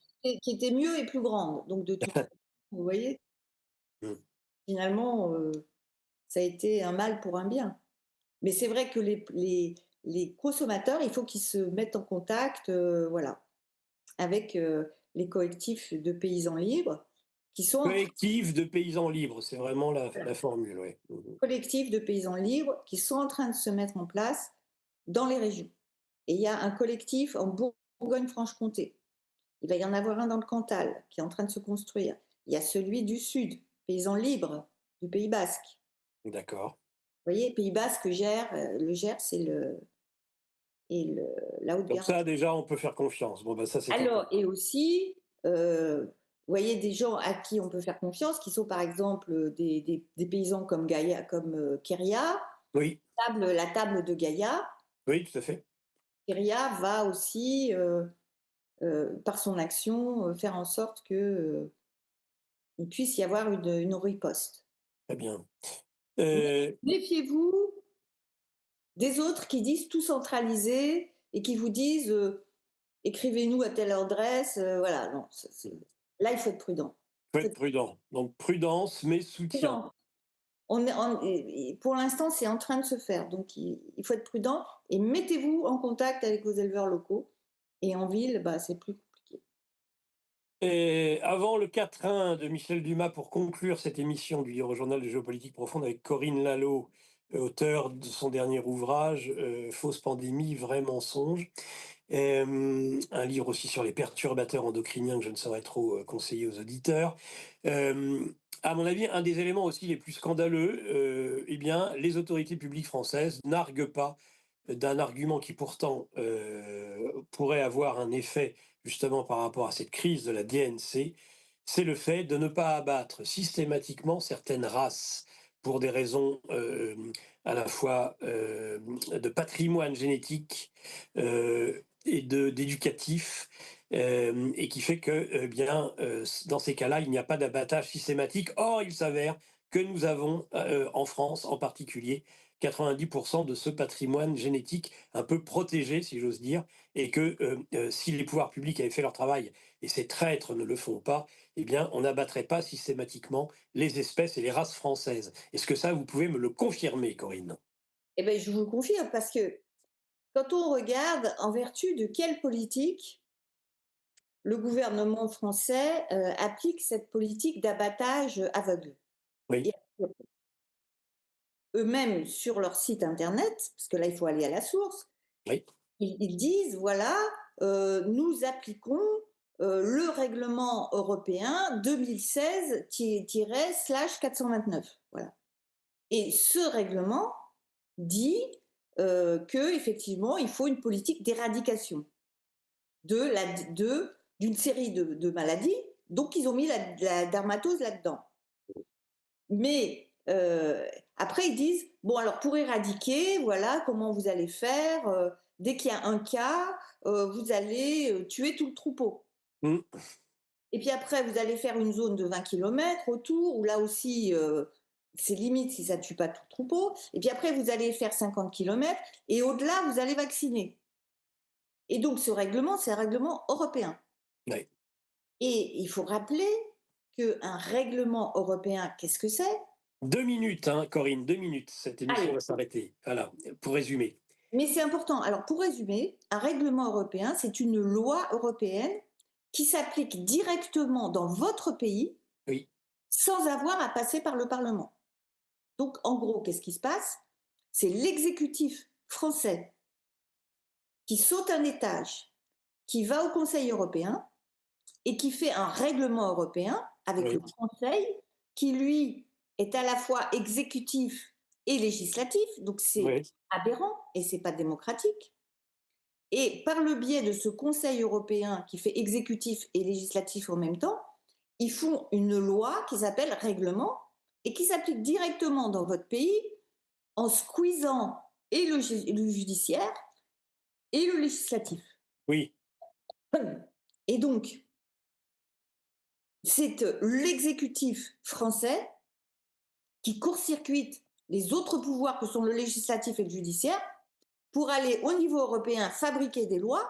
était mieux et plus grande. Donc de toute façon, vous voyez, Mmh. finalement, ça a été un mal pour un bien. Mais c'est vrai que les consommateurs, il faut qu'ils se mettent en contact, voilà, avec, les collectifs de paysans libres qui sont en train Collectif de paysans libres, c'est vraiment la formule, ouais. Mmh. collectifs de paysans libres qui sont en train de se mettre en place dans les régions. Et il y a un collectif en Bourgogne-Franche-Comté. Il va y en avoir un dans le Cantal qui est en train de se construire. Il y a celui du Sud, paysans libres du Pays basque. D'accord. Vous voyez, Pays basque gère, le Gers et la Donc Haute-Garonne. ça, déjà, on peut faire confiance. Bon, bah, ça, c'est Alors, important. et aussi, vous voyez, des gens à qui on peut faire confiance, qui sont par exemple des paysans comme Gaïa, comme Kéria, Oui, la table de Gaïa. oui, tout à fait. Kéria va aussi, par son action, faire en sorte que il puisse y avoir une riposte. Très bien. Mais Heu, méfiez-vous des autres qui disent tout centraliser et qui vous disent écrivez-nous à telle adresse. Voilà, non, là, il faut être prudent. faut Faut être être prudent. Donc prudence, mais soutien. prudent. Pour l'instant, c'est en train de se faire. Donc, il faut être prudent et mettez-vous en contact avec vos éleveurs locaux. Et en ville, bah, c'est plus compliqué. Et avant le quatrain de Michel Dumas pour conclure cette émission du livre journal de géopolitique profonde avec Corinne Lalo, auteure de son dernier ouvrage, Fausse pandémie, vrai mensonge. Un livre aussi sur les perturbateurs endocriniens que je ne saurais trop conseiller aux auditeurs. À mon avis, un des éléments aussi les plus scandaleux, eh bien, les autorités publiques françaises n'arguent pas d'un argument qui pourtant pourrait avoir un effet justement par rapport à cette crise de la DNC, c'est le fait de ne pas abattre systématiquement certaines races pour des raisons à la fois de patrimoine génétique et d'éducatif, et qui fait que, bien, dans ces cas-là, il n'y a pas d'abattage systématique. Or, il s'avère que nous avons, en France en particulier, 90% de ce patrimoine génétique un peu protégé, si j'ose dire, et que si les pouvoirs publics avaient fait leur travail, et ces traîtres ne le font pas, eh bien, on n'abattrait pas systématiquement les espèces et les races françaises. Est-ce que ça, vous pouvez me le confirmer, Corinne? Eh bien, je vous le confirme parce que quand on regarde en vertu de quelle politique le gouvernement français applique cette politique d'abattage aveugle. Oui, Et eux-mêmes, sur leur site internet, parce que là, il faut aller à la source, oui, ils disent, voilà, nous appliquons le règlement européen 2016-429. Voilà. Et ce règlement dit qu'effectivement, il faut une politique d'éradication d'une série de maladies. Donc, ils ont mis la dermatose là-dedans. Mais après, ils disent, bon, alors pour éradiquer, voilà comment vous allez faire. Dès qu'il y a un cas, vous allez tuer tout le troupeau. mmh, Et puis après, vous allez faire une zone de 20 kilomètres autour, où là aussi, c'est limite si ça ne tue pas tout le troupeau. Et puis après, vous allez faire 50 kilomètres, et au-delà, vous allez vacciner. Et donc, ce règlement, c'est un règlement européen. oui. Et il faut rappeler qu'un règlement européen, qu'est-ce que c'est? 2 minutes, hein, Corinne, 2 minutes. Cette émission Allez, va s'arrêter. Voilà, pour résumer. mais c'est important. Alors, pour résumer, un règlement européen, c'est une loi européenne qui s'applique directement dans votre pays Oui, sans avoir à passer par le Parlement. Donc, en gros, qu'est-ce qui se passe? C'est l'exécutif français qui saute un étage, qui va au Conseil européen et qui fait un règlement européen avec le Oui, Conseil, qui lui est à la fois exécutif et législatif, donc c'est oui, aberrant et c'est pas démocratique. Et par le biais de ce Conseil européen qui fait exécutif et législatif en même temps, ils font une loi qui s'appelle règlement et qui s'applique directement dans votre pays en squeezant et le judiciaire et le législatif. oui, Et donc, c'est l'exécutif français qui court-circuite les autres pouvoirs que sont le législatif et le judiciaire pour aller au niveau européen fabriquer des lois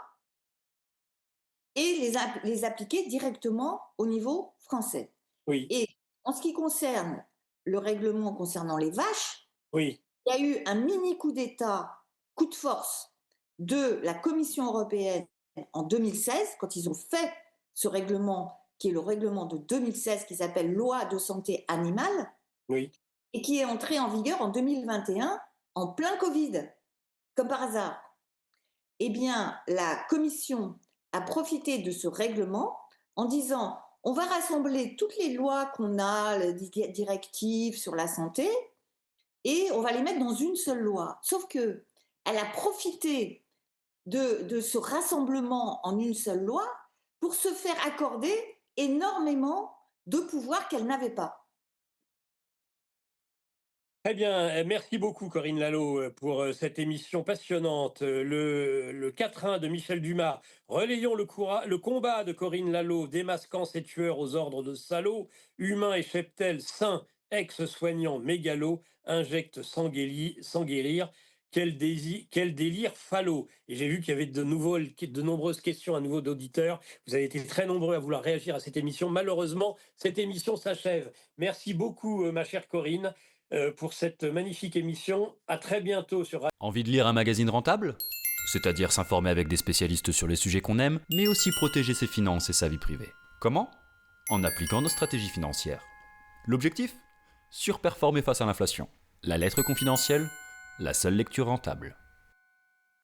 et les appliquer directement au niveau français. oui, Et en ce qui concerne le règlement concernant les vaches, oui, il y a eu un mini coup d'État, coup de force de la Commission européenne en 2016, quand ils ont fait ce règlement, qui est le règlement de 2016, qui s'appelle Loi de santé animale, oui. et qui est entré en vigueur en 2021, en plein Covid, comme par hasard. Eh bien, la Commission a profité de ce règlement en disant on va rassembler toutes les lois qu'on a, les directives sur la santé, et on va les mettre dans une seule loi. Sauf que elle a profité de ce rassemblement en une seule loi pour se faire accorder énormément de pouvoirs qu'elle n'avait pas. Très bien, merci beaucoup Corinne Lalo pour cette émission passionnante. Le 4-1 de Michel Dumas, relayons le combat de Corinne Lalo, démasquant ces tueurs aux ordres de salauds, humains et cheptels, saints, ex-soignants, mégalos, injectent sans guérir. Quel délire falot. Et j'ai vu qu'il y avait de nombreuses questions à nouveau d'auditeurs. Vous avez été très nombreux à vouloir réagir à cette émission. Malheureusement, cette émission s'achève. Merci beaucoup, ma chère Corinne, pour cette magnifique émission. À très bientôt sur Envie de lire un magazine rentable ? C'est-à-dire s'informer avec des spécialistes sur les sujets qu'on aime, mais aussi protéger ses finances et sa vie privée. Comment ? En appliquant nos stratégies financières. L'objectif ? Surperformer face à l'inflation. La lettre confidentielle ? La seule lecture rentable.